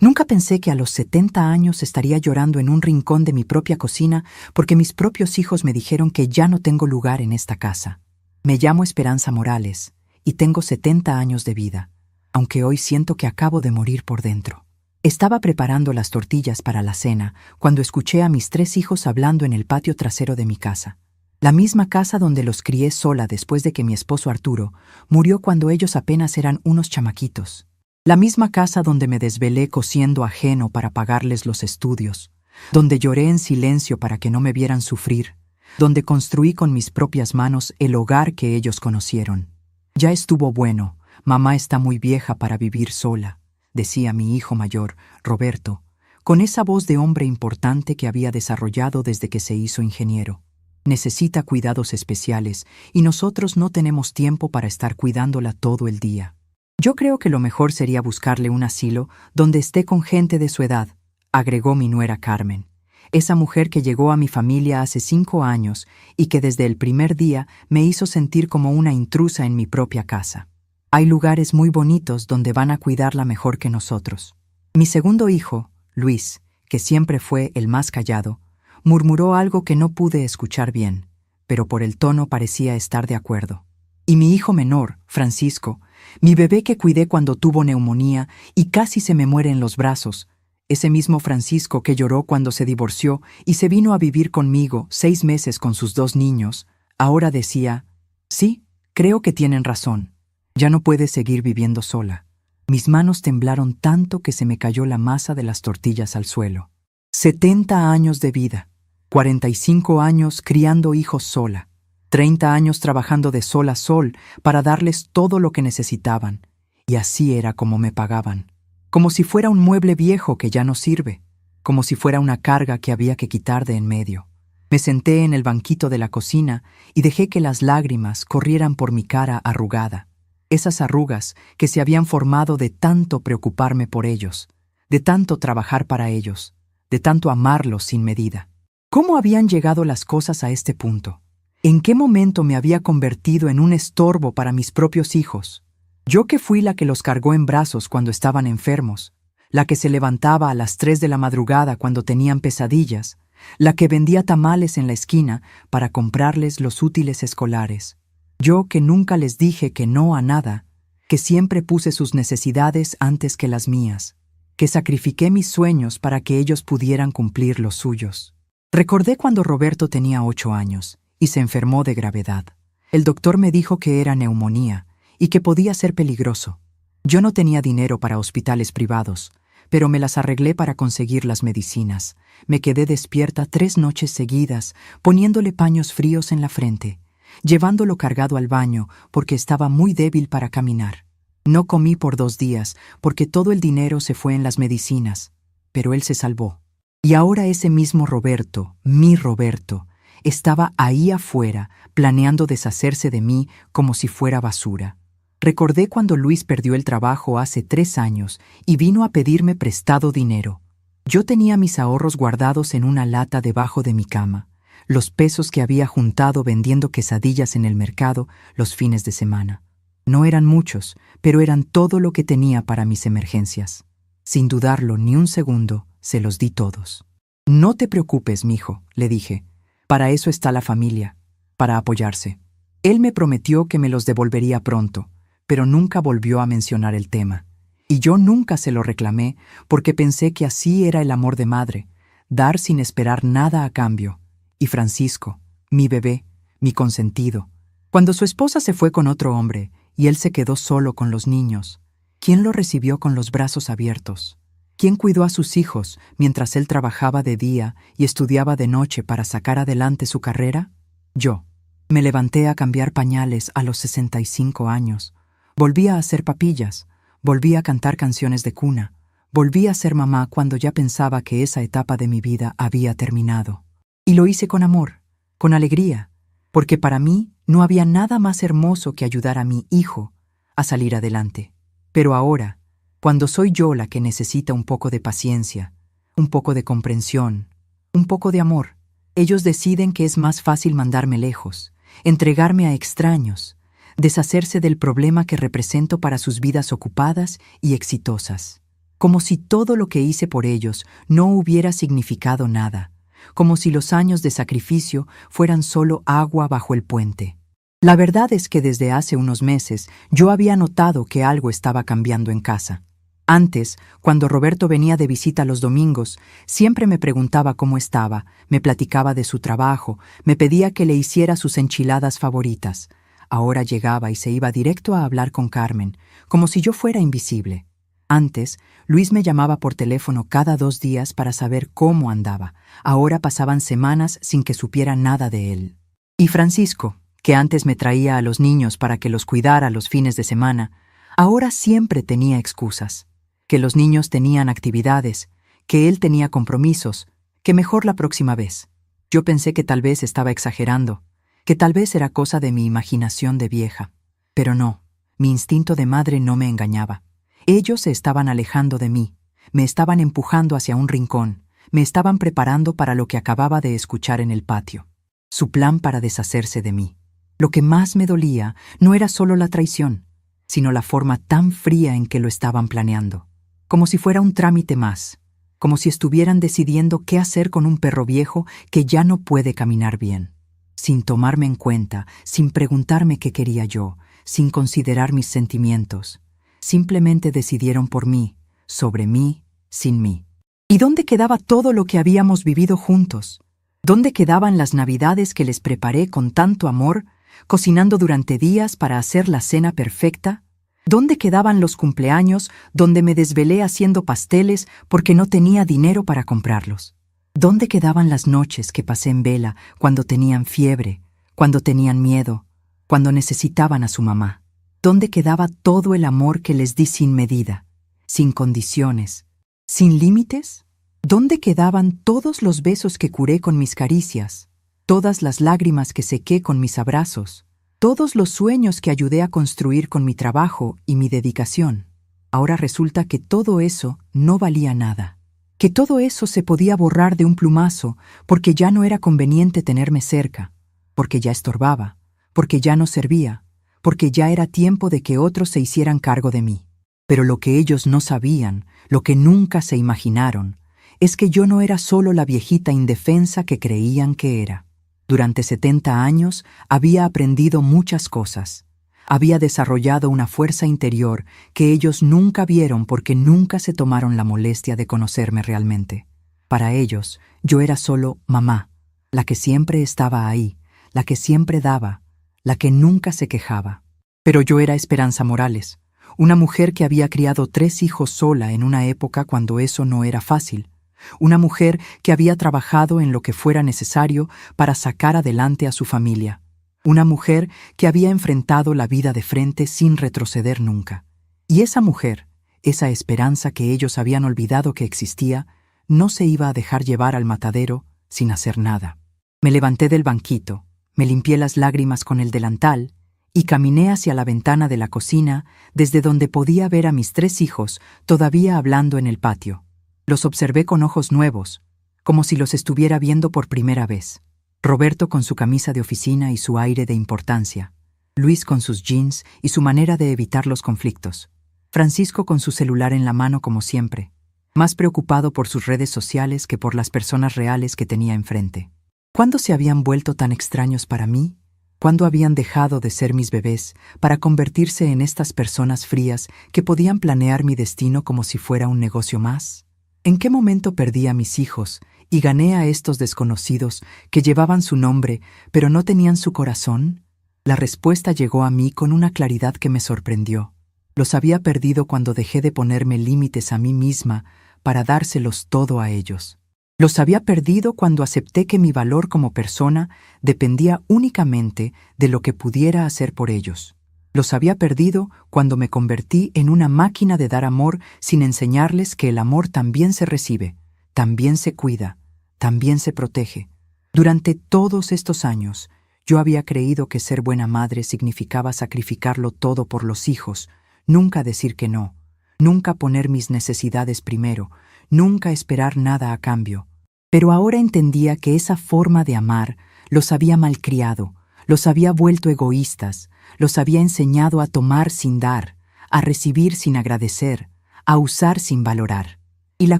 Nunca pensé que a los 70 años estaría llorando en un rincón de mi propia cocina porque mis propios hijos me dijeron que ya no tengo lugar en esta casa. Me llamo Esperanza Morales y tengo 70 años de vida, aunque hoy siento que acabo de morir por dentro. Estaba preparando las tortillas para la cena cuando escuché a mis 3 hijos hablando en el patio trasero de mi casa. La misma casa donde los crié sola después de que mi esposo Arturo murió cuando ellos apenas eran unos chamaquitos. La misma casa donde me desvelé cosiendo ajeno para pagarles los estudios, donde lloré en silencio para que no me vieran sufrir, donde construí con mis propias manos el hogar que ellos conocieron. Ya estuvo bueno, mamá está muy vieja para vivir sola, decía mi hijo mayor, Roberto, con esa voz de hombre importante que había desarrollado desde que se hizo ingeniero. Necesita cuidados especiales y nosotros no tenemos tiempo para estar cuidándola todo el día. Yo creo que lo mejor sería buscarle un asilo donde esté con gente de su edad, agregó mi nuera Carmen, esa mujer que llegó a mi familia hace 5 años y que desde el primer día me hizo sentir como una intrusa en mi propia casa. Hay lugares muy bonitos donde van a cuidarla mejor que nosotros. Mi segundo hijo, Luis, que siempre fue el más callado, murmuró algo que no pude escuchar bien, pero por el tono parecía estar de acuerdo. Y mi hijo menor, Francisco, mi bebé que cuidé cuando tuvo neumonía y casi se me muere en los brazos, ese mismo Francisco que lloró cuando se divorció y se vino a vivir conmigo 6 meses con sus 2 niños, ahora decía, sí, creo que tienen razón, ya no puede seguir viviendo sola. Mis manos temblaron tanto que se me cayó la masa de las tortillas al suelo. 70 años de vida, 45 años criando hijos sola, 30 años trabajando de sol a sol para darles todo lo que necesitaban, y así era como me pagaban. Como si fuera un mueble viejo que ya no sirve, como si fuera una carga que había que quitar de en medio. Me senté en el banquito de la cocina y dejé que las lágrimas corrieran por mi cara arrugada. Esas arrugas que se habían formado de tanto preocuparme por ellos, de tanto trabajar para ellos, de tanto amarlos sin medida. ¿Cómo habían llegado las cosas a este punto? ¿En qué momento me había convertido en un estorbo para mis propios hijos? Yo que fui la que los cargó en brazos cuando estaban enfermos, la que se levantaba a las 3 de la madrugada cuando tenían pesadillas, la que vendía tamales en la esquina para comprarles los útiles escolares. Yo que nunca les dije que no a nada, que siempre puse sus necesidades antes que las mías, que sacrifiqué mis sueños para que ellos pudieran cumplir los suyos. Recordé cuando Roberto tenía 8 años y se enfermó de gravedad. El doctor me dijo que era neumonía y que podía ser peligroso. Yo no tenía dinero para hospitales privados, pero me las arreglé para conseguir las medicinas. Me quedé despierta 3 noches seguidas, poniéndole paños fríos en la frente, llevándolo cargado al baño porque estaba muy débil para caminar. No comí por 2 días porque todo el dinero se fue en las medicinas, pero él se salvó. Y ahora ese mismo Roberto, mi Roberto, estaba ahí afuera planeando deshacerse de mí como si fuera basura. Recordé cuando Luis perdió el trabajo hace 3 años y vino a pedirme prestado dinero. Yo tenía mis ahorros guardados en una lata debajo de mi cama, los pesos que había juntado vendiendo quesadillas en el mercado los fines de semana. No eran muchos, pero eran todo lo que tenía para mis emergencias. Sin dudarlo ni un segundo, se los di todos. No te preocupes, mijo, le dije. Para eso está la familia, para apoyarse. Él me prometió que me los devolvería pronto, pero nunca volvió a mencionar el tema. Y yo nunca se lo reclamé porque pensé que así era el amor de madre, dar sin esperar nada a cambio. Y Francisco, mi bebé, mi consentido. Cuando su esposa se fue con otro hombre y él se quedó solo con los niños, ¿quién lo recibió con los brazos abiertos? ¿Quién cuidó a sus hijos mientras él trabajaba de día y estudiaba de noche para sacar adelante su carrera? Yo. Me levanté a cambiar pañales a los 65 años. Volví a hacer papillas. Volví a cantar canciones de cuna. Volví a ser mamá cuando ya pensaba que esa etapa de mi vida había terminado. Y lo hice con amor, con alegría, porque para mí no había nada más hermoso que ayudar a mi hijo a salir adelante. Pero ahora, cuando soy yo la que necesita un poco de paciencia, un poco de comprensión, un poco de amor, ellos deciden que es más fácil mandarme lejos, entregarme a extraños, deshacerse del problema que represento para sus vidas ocupadas y exitosas. como si todo lo que hice por ellos no hubiera significado nada, como si los años de sacrificio fueran solo agua bajo el puente. La verdad es que desde hace unos meses yo había notado que algo estaba cambiando en casa. Antes, cuando Roberto venía de visita los domingos, siempre me preguntaba cómo estaba, me platicaba de su trabajo, me pedía que le hiciera sus enchiladas favoritas. Ahora llegaba y se iba directo a hablar con Carmen, como si yo fuera invisible. Antes, Luis me llamaba por teléfono cada 2 días para saber cómo andaba. Ahora pasaban semanas sin que supiera nada de él. Y Francisco, que antes me traía a los niños para que los cuidara los fines de semana, ahora siempre tenía excusas. Que los niños tenían actividades, que él tenía compromisos, que mejor la próxima vez. Yo pensé que tal vez estaba exagerando, que tal vez era cosa de mi imaginación de vieja. Pero no, mi instinto de madre no me engañaba. Ellos se estaban alejando de mí, me estaban empujando hacia un rincón, me estaban preparando para lo que acababa de escuchar en el patio. Su plan para deshacerse de mí. Lo que más me dolía no era solo la traición, sino la forma tan fría en que lo estaban planeando. Como si fuera un trámite más, como si estuvieran decidiendo qué hacer con un perro viejo que ya no puede caminar bien. Sin tomarme en cuenta, sin preguntarme qué quería yo, sin considerar mis sentimientos. Simplemente decidieron por mí, sobre mí, sin mí. ¿Y dónde quedaba todo lo que habíamos vivido juntos? ¿Dónde quedaban las navidades que les preparé con tanto amor, cocinando durante días para hacer la cena perfecta? ¿Dónde quedaban los cumpleaños donde me desvelé haciendo pasteles porque no tenía dinero para comprarlos? ¿Dónde quedaban las noches que pasé en vela cuando tenían fiebre, cuando tenían miedo, cuando necesitaban a su mamá? ¿Dónde quedaba todo el amor que les di sin medida, sin condiciones, sin límites? ¿Dónde quedaban todos los besos que curé con mis caricias, todas las lágrimas que sequé con mis abrazos? Todos los sueños que ayudé a construir con mi trabajo y mi dedicación. Ahora resulta que todo eso no valía nada. Que todo eso se podía borrar de un plumazo porque ya no era conveniente tenerme cerca, porque ya estorbaba, porque ya no servía, porque ya era tiempo de que otros se hicieran cargo de mí. Pero lo que ellos no sabían, lo que nunca se imaginaron, es que yo no era solo la viejita indefensa que creían que era. Durante 70 años había aprendido muchas cosas. Había desarrollado una fuerza interior que ellos nunca vieron porque nunca se tomaron la molestia de conocerme realmente. Para ellos, yo era solo mamá, la que siempre estaba ahí, la que siempre daba, la que nunca se quejaba. Pero yo era Esperanza Morales, una mujer que había criado 3 hijos sola en una época cuando eso no era fácil. Una mujer que había trabajado en lo que fuera necesario para sacar adelante a su familia. Una mujer que había enfrentado la vida de frente sin retroceder nunca. Y esa mujer, esa Esperanza que ellos habían olvidado que existía, no se iba a dejar llevar al matadero sin hacer nada. Me levanté del banquito, me limpié las lágrimas con el delantal y caminé hacia la ventana de la cocina desde donde podía ver a mis 3 hijos todavía hablando en el patio. Los observé con ojos nuevos, como si los estuviera viendo por primera vez. Roberto con su camisa de oficina y su aire de importancia. Luis con sus jeans y su manera de evitar los conflictos. Francisco con su celular en la mano como siempre, más preocupado por sus redes sociales que por las personas reales que tenía enfrente. ¿Cuándo se habían vuelto tan extraños para mí? ¿Cuándo habían dejado de ser mis bebés para convertirse en estas personas frías que podían planear mi destino como si fuera un negocio más? ¿En qué momento perdí a mis hijos y gané a estos desconocidos que llevaban su nombre, pero no tenían su corazón? La respuesta llegó a mí con una claridad que me sorprendió. Los había perdido cuando dejé de ponerme límites a mí misma para dárselos todo a ellos. Los había perdido cuando acepté que mi valor como persona dependía únicamente de lo que pudiera hacer por ellos. Los había perdido cuando me convertí en una máquina de dar amor sin enseñarles que el amor también se recibe, también se cuida, también se protege. Durante todos estos años, yo había creído que ser buena madre significaba sacrificarlo todo por los hijos, nunca decir que no, nunca poner mis necesidades primero, nunca esperar nada a cambio. Pero ahora entendía que esa forma de amar los había malcriado, los había vuelto egoístas, los había enseñado a tomar sin dar, a recibir sin agradecer, a usar sin valorar. Y la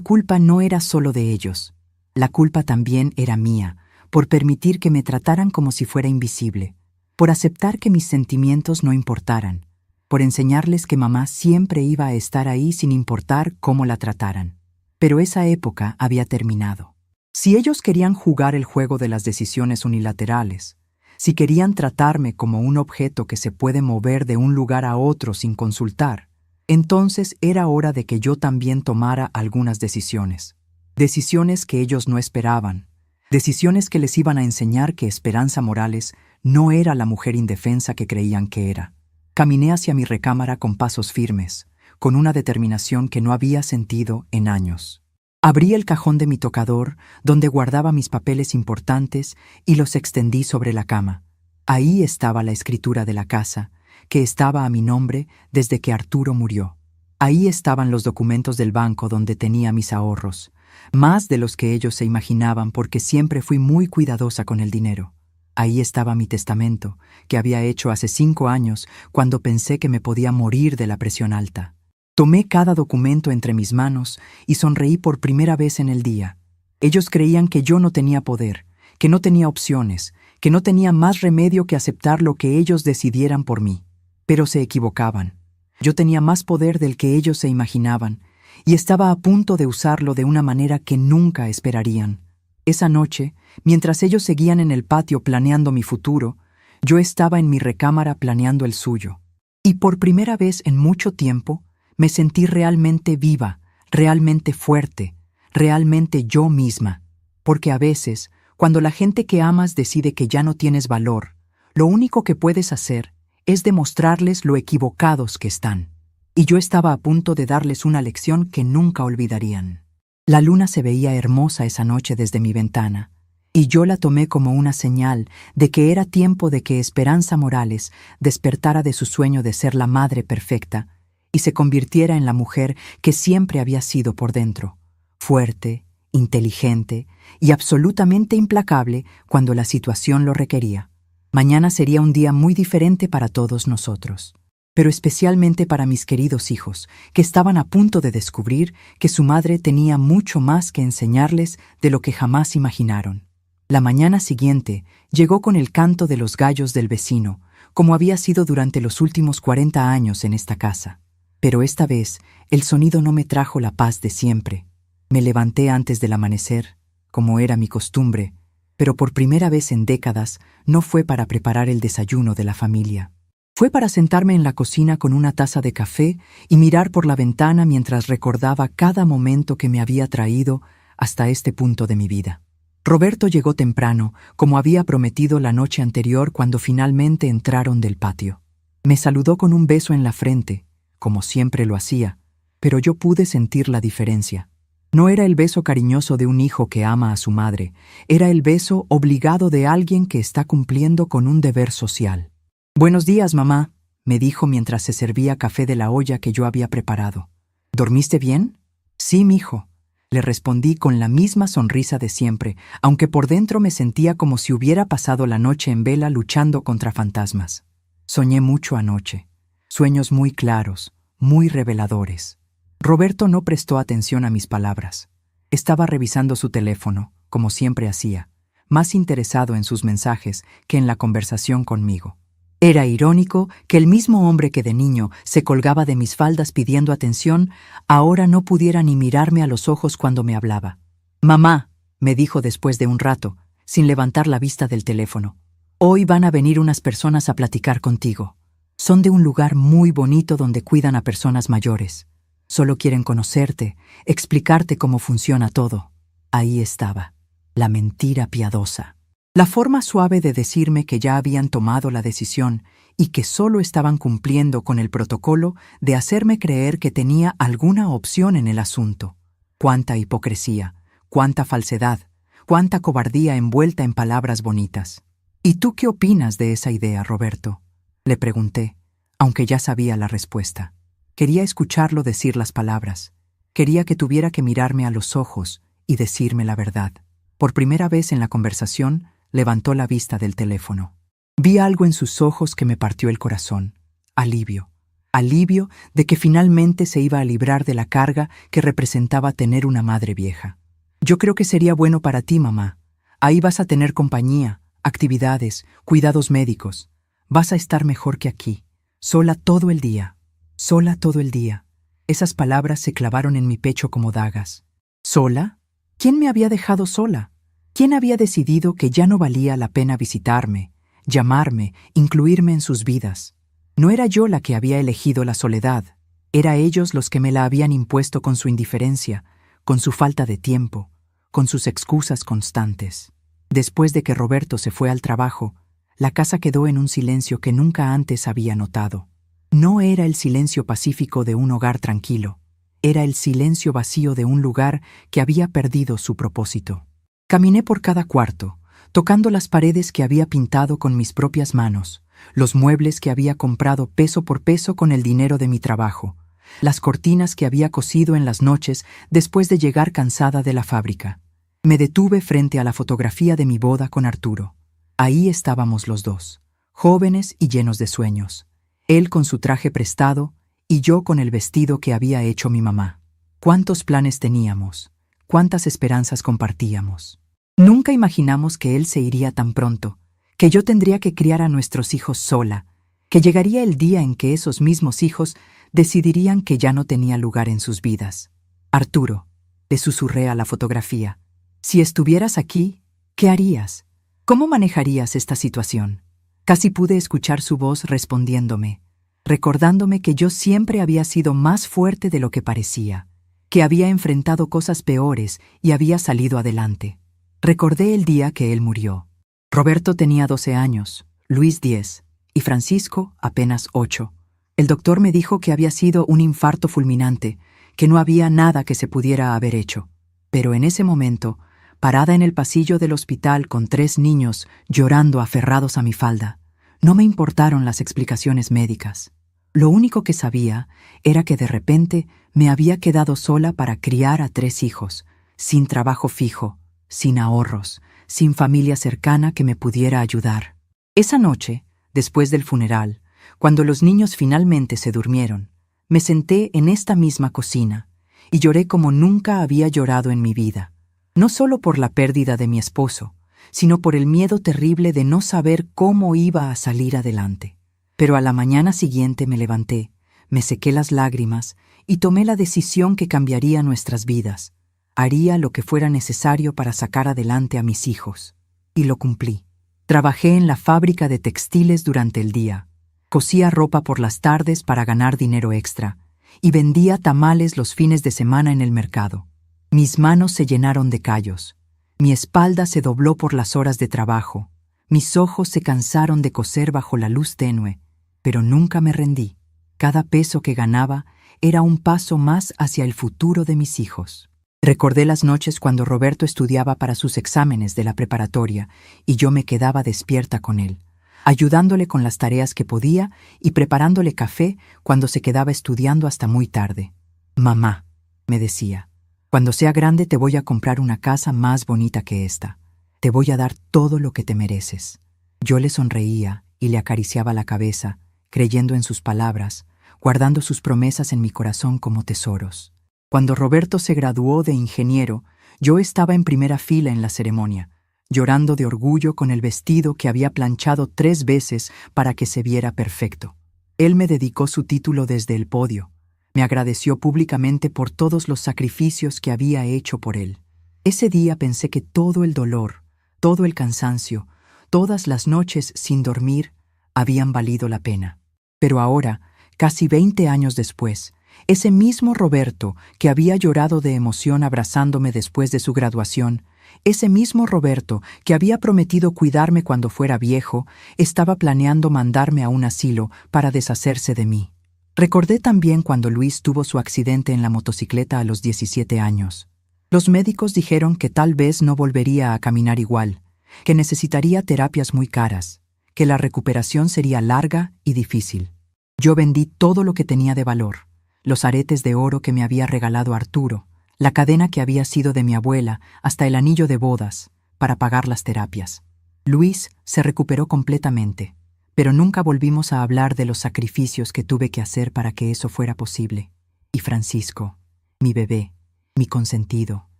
culpa no era solo de ellos. La culpa también era mía, por permitir que me trataran como si fuera invisible, por aceptar que mis sentimientos no importaran, por enseñarles que mamá siempre iba a estar ahí sin importar cómo la trataran. Pero esa época había terminado. Si ellos querían jugar el juego de las decisiones unilaterales, si querían tratarme como un objeto que se puede mover de un lugar a otro sin consultar, entonces era hora de que yo también tomara algunas decisiones. Decisiones que ellos no esperaban. Decisiones que les iban a enseñar que Esperanza Morales no era la mujer indefensa que creían que era. Caminé hacia mi recámara con pasos firmes, con una determinación que no había sentido en años. Abrí el cajón de mi tocador, donde guardaba mis papeles importantes, y los extendí sobre la cama. Ahí estaba la escritura de la casa, que estaba a mi nombre desde que Arturo murió. Ahí estaban los documentos del banco donde tenía mis ahorros, más de los que ellos se imaginaban porque siempre fui muy cuidadosa con el dinero. Ahí estaba mi testamento, que había hecho hace 5 años, cuando pensé que me podía morir de la presión alta. Tomé cada documento entre mis manos y sonreí por primera vez en el día. Ellos creían que yo no tenía poder, que no tenía opciones, que no tenía más remedio que aceptar lo que ellos decidieran por mí. Pero se equivocaban. Yo tenía más poder del que ellos se imaginaban, y estaba a punto de usarlo de una manera que nunca esperarían. Esa noche, mientras ellos seguían en el patio planeando mi futuro, yo estaba en mi recámara planeando el suyo. Y por primera vez en mucho tiempo, me sentí realmente viva, realmente fuerte, realmente yo misma. Porque a veces, cuando la gente que amas decide que ya no tienes valor, lo único que puedes hacer es demostrarles lo equivocados que están. Y yo estaba a punto de darles una lección que nunca olvidarían. La luna se veía hermosa esa noche desde mi ventana, y yo la tomé como una señal de que era tiempo de que Esperanza Morales despertara de su sueño de ser la madre perfecta y se convirtiera en la mujer que siempre había sido por dentro, fuerte, inteligente y absolutamente implacable cuando la situación lo requería. Mañana sería un día muy diferente para todos nosotros, pero especialmente para mis queridos hijos, que estaban a punto de descubrir que su madre tenía mucho más que enseñarles de lo que jamás imaginaron. La mañana siguiente llegó con el canto de los gallos del vecino, como había sido durante los últimos 40 años en esta casa. Pero esta vez el sonido no me trajo la paz de siempre. Me levanté antes del amanecer, como era mi costumbre, pero por primera vez en décadas no fue para preparar el desayuno de la familia. Fue para sentarme en la cocina con una taza de café y mirar por la ventana mientras recordaba cada momento que me había traído hasta este punto de mi vida. Roberto llegó temprano, como había prometido la noche anterior cuando finalmente entraron del patio. Me saludó con un beso en la frente, como siempre lo hacía, pero yo pude sentir la diferencia. No era el beso cariñoso de un hijo que ama a su madre, era el beso obligado de alguien que está cumpliendo con un deber social. «Buenos días, mamá», me dijo mientras se servía café de la olla que yo había preparado. «¿Dormiste bien?» «Sí, mijo», le respondí con la misma sonrisa de siempre, aunque por dentro me sentía como si hubiera pasado la noche en vela luchando contra fantasmas. Soñé mucho anoche, sueños muy claros, muy reveladores. Roberto no prestó atención a mis palabras. Estaba revisando su teléfono, como siempre hacía, más interesado en sus mensajes que en la conversación conmigo. Era irónico que el mismo hombre que de niño se colgaba de mis faldas pidiendo atención, ahora no pudiera ni mirarme a los ojos cuando me hablaba. «Mamá», me dijo después de un rato, sin levantar la vista del teléfono, «hoy van a venir unas personas a platicar contigo. Son de un lugar muy bonito donde cuidan a personas mayores. Solo quieren conocerte, explicarte cómo funciona todo». Ahí estaba, la mentira piadosa. La forma suave de decirme que ya habían tomado la decisión y que solo estaban cumpliendo con el protocolo de hacerme creer que tenía alguna opción en el asunto. Cuánta hipocresía, cuánta falsedad, cuánta cobardía envuelta en palabras bonitas. «¿Y tú qué opinas de esa idea, Roberto?», le pregunté, aunque ya sabía la respuesta. Quería escucharlo decir las palabras. Quería que tuviera que mirarme a los ojos y decirme la verdad. Por primera vez en la conversación, levantó la vista del teléfono. Vi algo en sus ojos que me partió el corazón. Alivio. alivio de que finalmente se iba a librar de la carga que representaba tener una madre vieja. Yo creo que sería bueno para ti, mamá. Ahí vas a tener compañía, actividades, cuidados médicos. Vas a estar mejor que aquí, sola todo el día. Sola todo el día. Esas palabras se clavaron en mi pecho como dagas. ¿Sola? ¿Quién me había dejado sola? ¿Quién había decidido que ya no valía la pena visitarme, llamarme, incluirme en sus vidas? No era yo la que había elegido la soledad, era ellos los que me la habían impuesto con su indiferencia, con su falta de tiempo, con sus excusas constantes. Después de que Roberto se fue al trabajo, la casa quedó en un silencio que nunca antes había notado. No era el silencio pacífico de un hogar tranquilo, era el silencio vacío de un lugar que había perdido su propósito. Caminé por cada cuarto, tocando las paredes que había pintado con mis propias manos, los muebles que había comprado peso por peso con el dinero de mi trabajo, las cortinas que había cosido en las noches después de llegar cansada de la fábrica. Me detuve frente a la fotografía de mi boda con Arturo. Ahí estábamos los dos, jóvenes y llenos de sueños. Él con su traje prestado y yo con el vestido que había hecho mi mamá. ¿Cuántos planes teníamos? ¿Cuántas esperanzas compartíamos? Nunca imaginamos que él se iría tan pronto, que yo tendría que criar a nuestros hijos sola, que llegaría el día en que esos mismos hijos decidirían que ya no tenía lugar en sus vidas. Arturo, le susurré a la fotografía, si estuvieras aquí, ¿qué harías? ¿Cómo manejarías esta situación? Casi pude escuchar su voz respondiéndome, recordándome que yo siempre había sido más fuerte de lo que parecía, que había enfrentado cosas peores y había salido adelante. Recordé el día que él murió. Roberto tenía 12 años, Luis 10 y Francisco apenas 8. El doctor me dijo que había sido un infarto fulminante, que no había nada que se pudiera haber hecho. Pero en ese momento, parada en el pasillo del hospital con 3 niños llorando aferrados a mi falda, no me importaron las explicaciones médicas. Lo único que sabía era que de repente me había quedado sola para criar a 3 hijos, sin trabajo fijo, sin ahorros, sin familia cercana que me pudiera ayudar. Esa noche, después del funeral, cuando los niños finalmente se durmieron, me senté en esta misma cocina y lloré como nunca había llorado en mi vida, no solo por la pérdida de mi esposo, sino por el miedo terrible de no saber cómo iba a salir adelante. Pero a la mañana siguiente me levanté, me sequé las lágrimas y tomé la decisión que cambiaría nuestras vidas. Haría lo que fuera necesario para sacar adelante a mis hijos. Y lo cumplí. Trabajé en la fábrica de textiles durante el día, cosía ropa por las tardes para ganar dinero extra y vendía tamales los fines de semana en el mercado. Mis manos se llenaron de callos, mi espalda se dobló por las horas de trabajo, mis ojos se cansaron de coser bajo la luz tenue, pero nunca me rendí. Cada peso que ganaba era un paso más hacia el futuro de mis hijos. Recordé las noches cuando Roberto estudiaba para sus exámenes de la preparatoria y yo me quedaba despierta con él, ayudándole con las tareas que podía y preparándole café cuando se quedaba estudiando hasta muy tarde. «Mamá», me decía, «cuando sea grande te voy a comprar una casa más bonita que esta. Te voy a dar todo lo que te mereces». Yo le sonreía y le acariciaba la cabeza, creyendo en sus palabras, guardando sus promesas en mi corazón como tesoros. Cuando Roberto se graduó de ingeniero, yo estaba en primera fila en la ceremonia, llorando de orgullo con el vestido que había planchado 3 veces para que se viera perfecto. Él me dedicó su título desde el podio. Me agradeció públicamente por todos los sacrificios que había hecho por él. Ese día pensé que todo el dolor, todo el cansancio, todas las noches sin dormir, habían valido la pena. Pero ahora, casi 20 años después, ese mismo Roberto que había llorado de emoción abrazándome después de su graduación, ese mismo Roberto que había prometido cuidarme cuando fuera viejo, estaba planeando mandarme a un asilo para deshacerse de mí. Recordé también cuando Luis tuvo su accidente en la motocicleta a los 17 años. Los médicos dijeron que tal vez no volvería a caminar igual, que necesitaría terapias muy caras, que la recuperación sería larga y difícil. Yo vendí todo lo que tenía de valor. Los aretes de oro que me había regalado Arturo, la cadena que había sido de mi abuela, hasta el anillo de bodas, para pagar las terapias. Luis se recuperó completamente, Pero nunca volvimos a hablar de los sacrificios que tuve que hacer para que eso fuera posible. Y Francisco, mi bebé, mi consentido,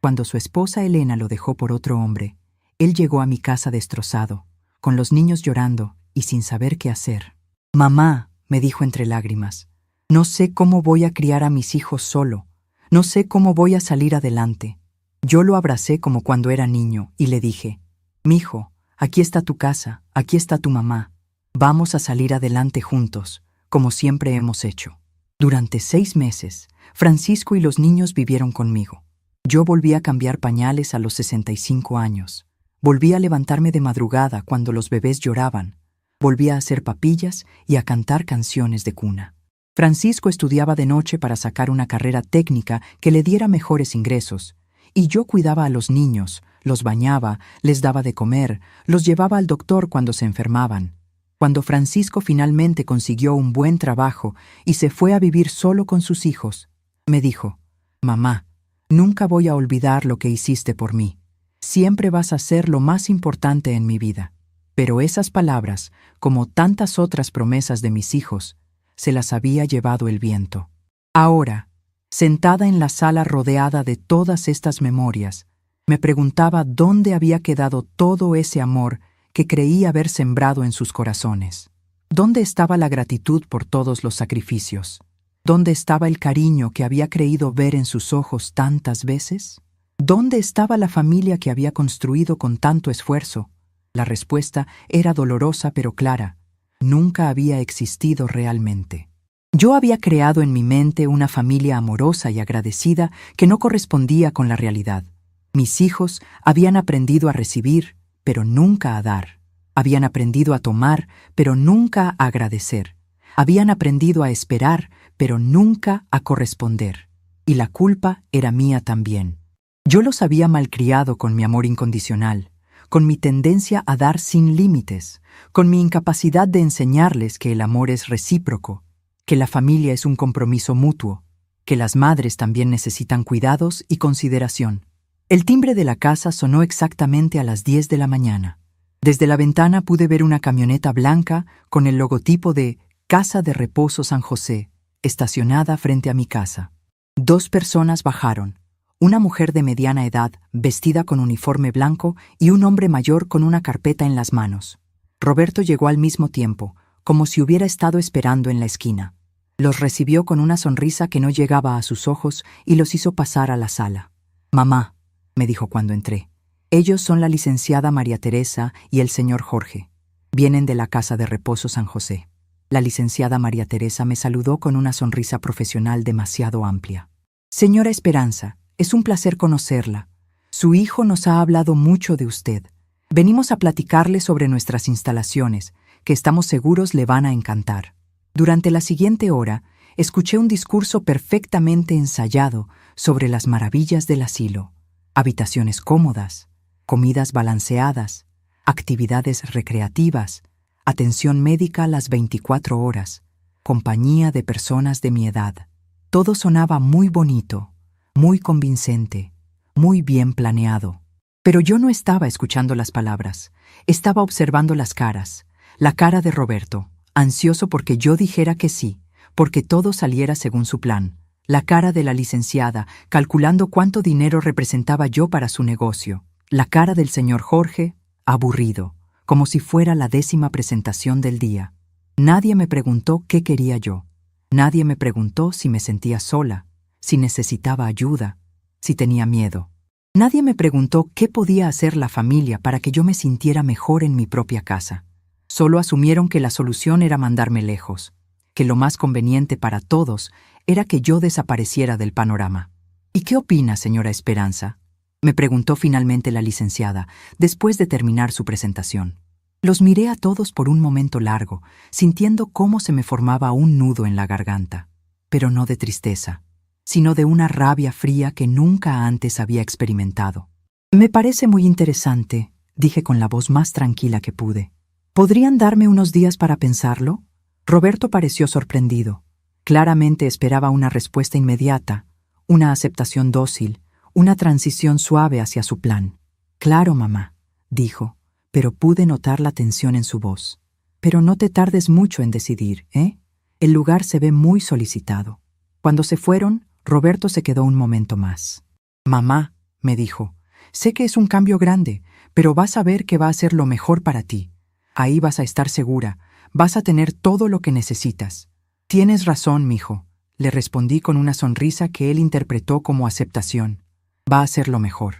cuando su esposa Elena lo dejó por otro hombre, él llegó a mi casa destrozado, con los niños llorando y sin saber qué hacer. «Mamá», me dijo entre lágrimas, «no sé cómo voy a criar a mis hijos solo, no sé cómo voy a salir adelante». Yo lo abracé como cuando era niño y le dije, «Mijo, aquí está tu casa, aquí está tu mamá. Vamos a salir adelante juntos, como siempre hemos hecho». Durante 6 meses, Francisco y los niños vivieron conmigo. Yo volví a cambiar pañales a los 65 años. Volví a levantarme de madrugada cuando los bebés lloraban. Volví a hacer papillas y a cantar canciones de cuna. Francisco estudiaba de noche para sacar una carrera técnica que le diera mejores ingresos, y yo cuidaba a los niños, los bañaba, les daba de comer, los llevaba al doctor cuando se enfermaban. Cuando Francisco finalmente consiguió un buen trabajo y se fue a vivir solo con sus hijos, me dijo, «Mamá, nunca voy a olvidar lo que hiciste por mí. Siempre vas a ser lo más importante en mi vida». Pero esas palabras, como tantas otras promesas de mis hijos, se las había llevado el viento. Ahora, sentada en la sala rodeada de todas estas memorias, me preguntaba dónde había quedado todo ese amor que creí haber sembrado en sus corazones. ¿Dónde estaba la gratitud por todos los sacrificios? ¿Dónde estaba el cariño que había creído ver en sus ojos tantas veces? ¿Dónde estaba la familia que había construido con tanto esfuerzo? La respuesta era dolorosa pero clara. Nunca había existido realmente. Yo había creado en mi mente una familia amorosa y agradecida que no correspondía con la realidad. Mis hijos habían aprendido a recibir, pero nunca a dar. Habían aprendido a tomar, pero nunca a agradecer. Habían aprendido a esperar, pero nunca a corresponder. Y la culpa era mía también. Yo los había malcriado con mi amor incondicional, con mi tendencia a dar sin límites, con mi incapacidad de enseñarles que el amor es recíproco, que la familia es un compromiso mutuo, que las madres también necesitan cuidados y consideración. El timbre de la casa sonó exactamente a las 10 de la mañana. Desde la ventana pude ver una camioneta blanca con el logotipo de Casa de Reposo San José, estacionada frente a mi casa. 2 personas bajaron, una mujer de mediana edad, vestida con uniforme blanco, y un hombre mayor con una carpeta en las manos. Roberto llegó al mismo tiempo, como si hubiera estado esperando en la esquina. Los recibió con una sonrisa que no llegaba a sus ojos y los hizo pasar a la sala. «Mamá», me dijo cuando entré, «ellos son la licenciada María Teresa y el señor Jorge. Vienen de la Casa de Reposo San José». La licenciada María Teresa me saludó con una sonrisa profesional demasiado amplia. «Señora Esperanza, es un placer conocerla. Su hijo nos ha hablado mucho de usted. Venimos a platicarle sobre nuestras instalaciones, que estamos seguros le van a encantar». Durante la siguiente hora, escuché un discurso perfectamente ensayado sobre las maravillas del asilo. Habitaciones cómodas, comidas balanceadas, actividades recreativas, atención médica las 24 horas, compañía de personas de mi edad. Todo sonaba muy bonito, muy convincente, muy bien planeado. Pero yo no estaba escuchando las palabras, estaba observando las caras, la cara de Roberto, ansioso porque yo dijera que sí, porque todo saliera según su plan, la cara de la licenciada, calculando cuánto dinero representaba yo para su negocio, la cara del señor Jorge, aburrido, como si fuera la 10ª presentación del día. Nadie me preguntó qué quería yo. Nadie me preguntó si me sentía sola, si necesitaba ayuda, si tenía miedo. Nadie me preguntó qué podía hacer la familia para que yo me sintiera mejor en mi propia casa. Solo asumieron que la solución era mandarme lejos, que lo más conveniente para todos era que yo desapareciera del panorama. «¿Y qué opina, señora Esperanza?», me preguntó finalmente la licenciada, después de terminar su presentación. Los miré a todos por un momento largo, sintiendo cómo se me formaba un nudo en la garganta, pero no de tristeza, sino de una rabia fría que nunca antes había experimentado. «Me parece muy interesante», dije con la voz más tranquila que pude. «¿Podrían darme unos días para pensarlo?». Roberto pareció sorprendido. Claramente esperaba una respuesta inmediata, una aceptación dócil, una transición suave hacia su plan. «Claro, mamá», dijo, pero pude notar la tensión en su voz. Pero no te tardes mucho en decidir, ¿eh? El lugar se ve muy solicitado. Cuando se fueron, Roberto se quedó un momento más. Mamá, me dijo, sé que es un cambio grande, pero vas a ver que va a ser lo mejor para ti. Ahí vas a estar segura, vas a tener todo lo que necesitas. Tienes razón, mijo, le respondí con una sonrisa que él interpretó como aceptación. Va a ser lo mejor.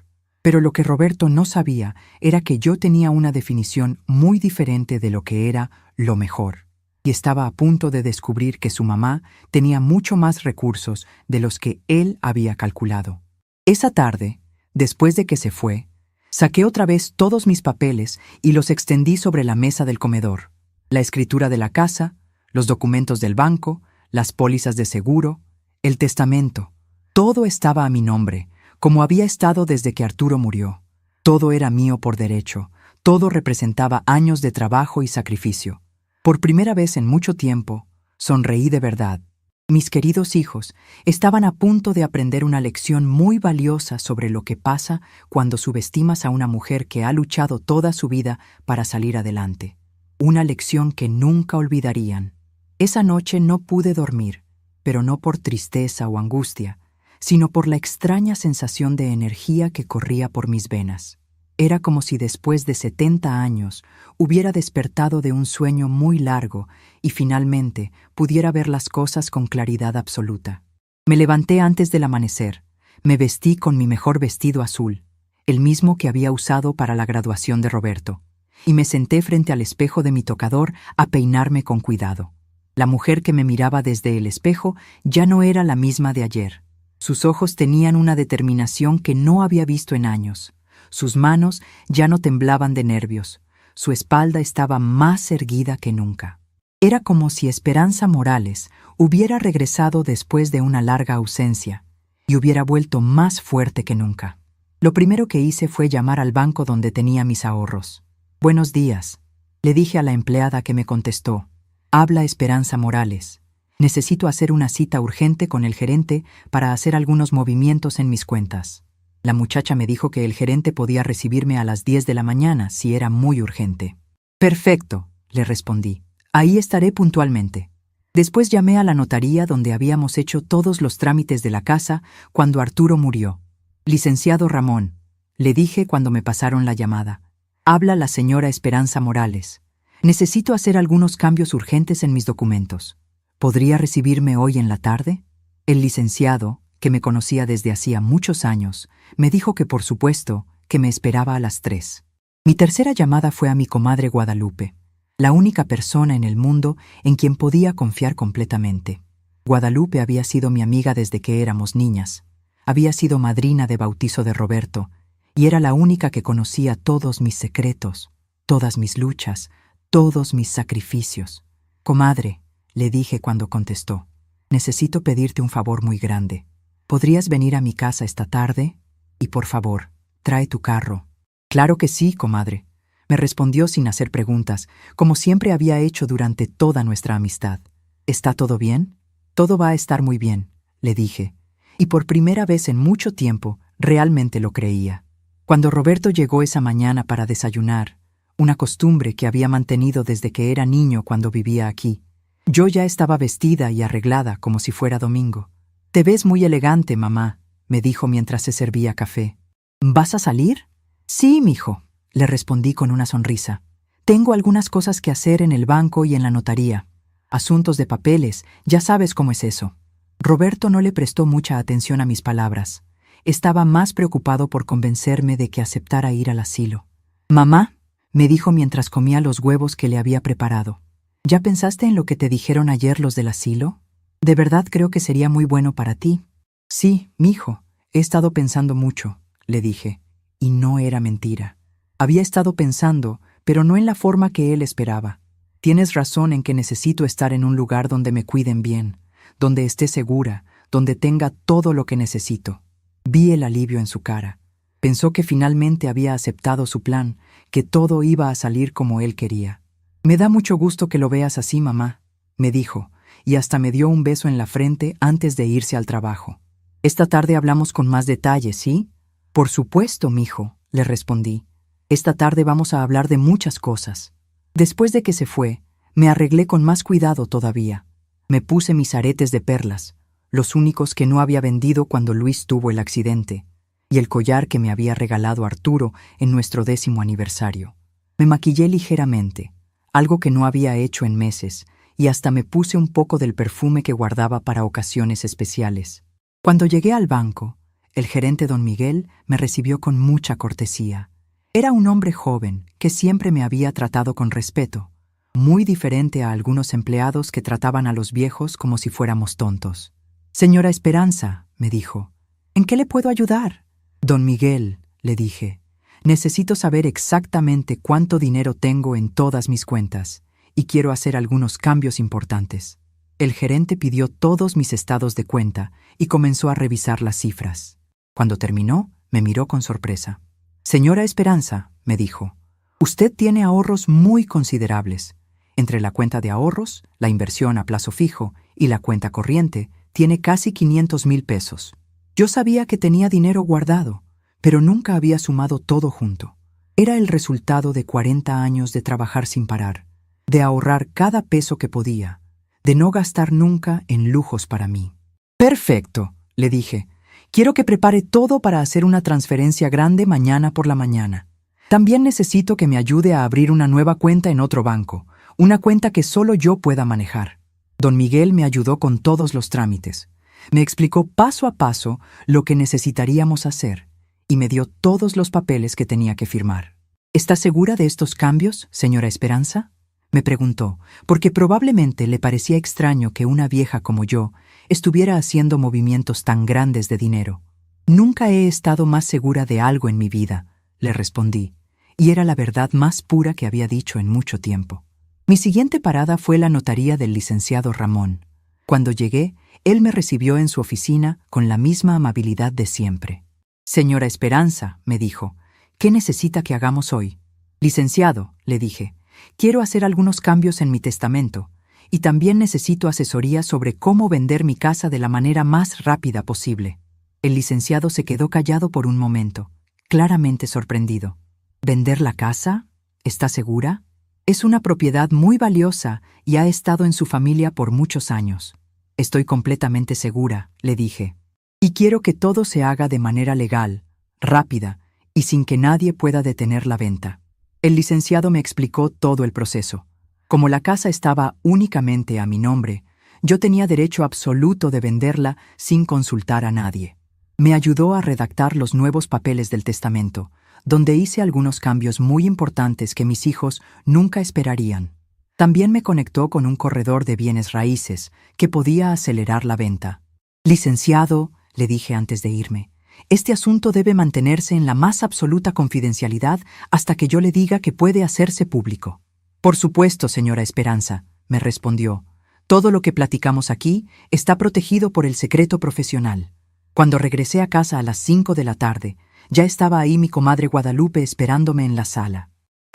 Pero lo que Roberto no sabía era que yo tenía una definición muy diferente de lo que era lo mejor, y estaba a punto de descubrir que su mamá tenía mucho más recursos de los que él había calculado. Esa tarde, después de que se fue, saqué otra vez todos mis papeles y los extendí sobre la mesa del comedor. La escritura de la casa, los documentos del banco, las pólizas de seguro, el testamento. Todo estaba a mi nombre, como había estado desde que Arturo murió. Todo era mío por derecho, todo representaba años de trabajo y sacrificio. Por primera vez en mucho tiempo, sonreí de verdad. Mis queridos hijos estaban a punto de aprender una lección muy valiosa sobre lo que pasa cuando subestimas a una mujer que ha luchado toda su vida para salir adelante. Una lección que nunca olvidarían. Esa noche no pude dormir, pero no por tristeza o angustia, sino por la extraña sensación de energía que corría por mis venas. Era como si después de 70 años hubiera despertado de un sueño muy largo y finalmente pudiera ver las cosas con claridad absoluta. Me levanté antes del amanecer, me vestí con mi mejor vestido azul, el mismo que había usado para la graduación de Roberto, y me senté frente al espejo de mi tocador a peinarme con cuidado. La mujer que me miraba desde el espejo ya no era la misma de ayer. Sus ojos tenían una determinación que no había visto en años. Sus manos ya no temblaban de nervios. Su espalda estaba más erguida que nunca. Era como si Esperanza Morales hubiera regresado después de una larga ausencia y hubiera vuelto más fuerte que nunca. Lo primero que hice fue llamar al banco donde tenía mis ahorros. «Buenos días», le dije a la empleada que me contestó. «Habla Esperanza Morales. Necesito hacer una cita urgente con el gerente para hacer algunos movimientos en mis cuentas». La muchacha me dijo que el gerente podía recibirme a las 10 de la mañana si era muy urgente. «Perfecto», le respondí. «Ahí estaré puntualmente». Después llamé a la notaría donde habíamos hecho todos los trámites de la casa cuando Arturo murió. «Licenciado Ramón», le dije cuando me pasaron la llamada. «Habla la señora Esperanza Morales. Necesito hacer algunos cambios urgentes en mis documentos. ¿Podría recibirme hoy en la tarde?» El licenciado, que me conocía desde hacía muchos años, me dijo que por supuesto que me esperaba a las 3. Mi tercera llamada fue a mi comadre Guadalupe, la única persona en el mundo en quien podía confiar completamente. Guadalupe había sido mi amiga desde que éramos niñas, había sido madrina de bautizo de Roberto, y era la única que conocía todos mis secretos, todas mis luchas, todos mis sacrificios. «Comadre», le dije cuando contestó, «necesito pedirte un favor muy grande. ¿Podrías venir a mi casa esta tarde? Y por favor, trae tu carro». «Claro que sí, comadre», me respondió sin hacer preguntas, como siempre había hecho durante toda nuestra amistad. «¿Está todo bien?» «Todo va a estar muy bien», le dije, y por primera vez en mucho tiempo realmente lo creía. Cuando Roberto llegó esa mañana para desayunar, una costumbre que había mantenido desde que era niño cuando vivía aquí, yo ya estaba vestida y arreglada como si fuera domingo. «Te ves muy elegante, mamá», me dijo mientras se servía café. «¿Vas a salir?» «Sí, mijo», le respondí con una sonrisa. «Tengo algunas cosas que hacer en el banco y en la notaría. Asuntos de papeles, ya sabes cómo es eso». Roberto no le prestó mucha atención a mis palabras. Estaba más preocupado por convencerme de que aceptara ir al asilo. «Mamá», me dijo mientras comía los huevos que le había preparado, «¿ya pensaste en lo que te dijeron ayer los del asilo? De verdad creo que sería muy bueno para ti». «Sí, mijo, he estado pensando mucho», le dije, y no era mentira. Había estado pensando, pero no en la forma que él esperaba. «Tienes razón en que necesito estar en un lugar donde me cuiden bien, donde esté segura, donde tenga todo lo que necesito». Vi el alivio en su cara. Pensó que finalmente había aceptado su plan, que todo iba a salir como él quería. «Me da mucho gusto que lo veas así, mamá», me dijo, y hasta me dio un beso en la frente antes de irse al trabajo. «Esta tarde hablamos con más detalle, ¿sí?» «Por supuesto, mijo», le respondí. «Esta tarde vamos a hablar de muchas cosas». Después de que se fue, Me arreglé con más cuidado todavía. Me puse mis aretes de perlas, los únicos que no había vendido cuando Luis tuvo el accidente, y el collar que me había regalado Arturo en nuestro 10º aniversario. Me maquillé ligeramente, algo que no había hecho en meses, y hasta me puse un poco del perfume que guardaba para ocasiones especiales. Cuando llegué al banco, el gerente don Miguel me recibió con mucha cortesía. Era un hombre joven que siempre me había tratado con respeto, muy diferente a algunos empleados que trataban a los viejos como si fuéramos tontos. «Señora Esperanza», me dijo, «¿en qué le puedo ayudar?» «Don Miguel», le dije, «necesito saber exactamente cuánto dinero tengo en todas mis cuentas y quiero hacer algunos cambios importantes». El gerente pidió todos mis estados de cuenta y comenzó a revisar las cifras. Cuando terminó, me miró con sorpresa. «Señora Esperanza», me dijo, «usted tiene ahorros muy considerables. Entre la cuenta de ahorros, la inversión a plazo fijo y la cuenta corriente, tiene casi 500,000 pesos. Yo sabía que tenía dinero guardado, pero nunca había sumado todo junto. Era el resultado de 40 años de trabajar sin parar, de ahorrar cada peso que podía, de no gastar nunca en lujos para mí». «Perfecto», le dije. «Quiero que prepare todo para hacer una transferencia grande mañana por la mañana. También necesito que me ayude a abrir una nueva cuenta en otro banco, una cuenta que solo yo pueda manejar». Don Miguel me ayudó con todos los trámites. Me explicó paso a paso lo que necesitaríamos hacer y me dio todos los papeles que tenía que firmar. «¿Está segura de estos cambios, señora Esperanza?», me preguntó, porque probablemente le parecía extraño que una vieja como yo estuviera haciendo movimientos tan grandes de dinero. «Nunca he estado más segura de algo en mi vida», le respondí, y era la verdad más pura que había dicho en mucho tiempo. Mi siguiente parada fue la notaría del licenciado Ramón. Cuando llegué, él me recibió en su oficina con la misma amabilidad de siempre. «Señora Esperanza», me dijo, «¿qué necesita que hagamos hoy?» «Licenciado», le dije, «quiero hacer algunos cambios en mi testamento y también necesito asesoría sobre cómo vender mi casa de la manera más rápida posible». El licenciado se quedó callado por un momento, claramente sorprendido. «¿Vender la casa? ¿Está segura? Es una propiedad muy valiosa y ha estado en su familia por muchos años». «Estoy completamente segura», le dije, «y quiero que todo se haga de manera legal, rápida y sin que nadie pueda detener la venta». El licenciado me explicó todo el proceso. Como la casa estaba únicamente a mi nombre, yo tenía derecho absoluto de venderla sin consultar a nadie. Me ayudó a redactar los nuevos papeles del testamento, donde hice algunos cambios muy importantes que mis hijos nunca esperarían. También me conectó con un corredor de bienes raíces que podía acelerar la venta. «Licenciado», le dije antes de irme, «este asunto debe mantenerse en la más absoluta confidencialidad hasta que yo le diga que puede hacerse público». «Por supuesto, señora Esperanza», me respondió, «todo lo que platicamos aquí está protegido por el secreto profesional». Cuando regresé a casa a las 5 de la tarde, ya estaba ahí mi comadre Guadalupe esperándome en la sala.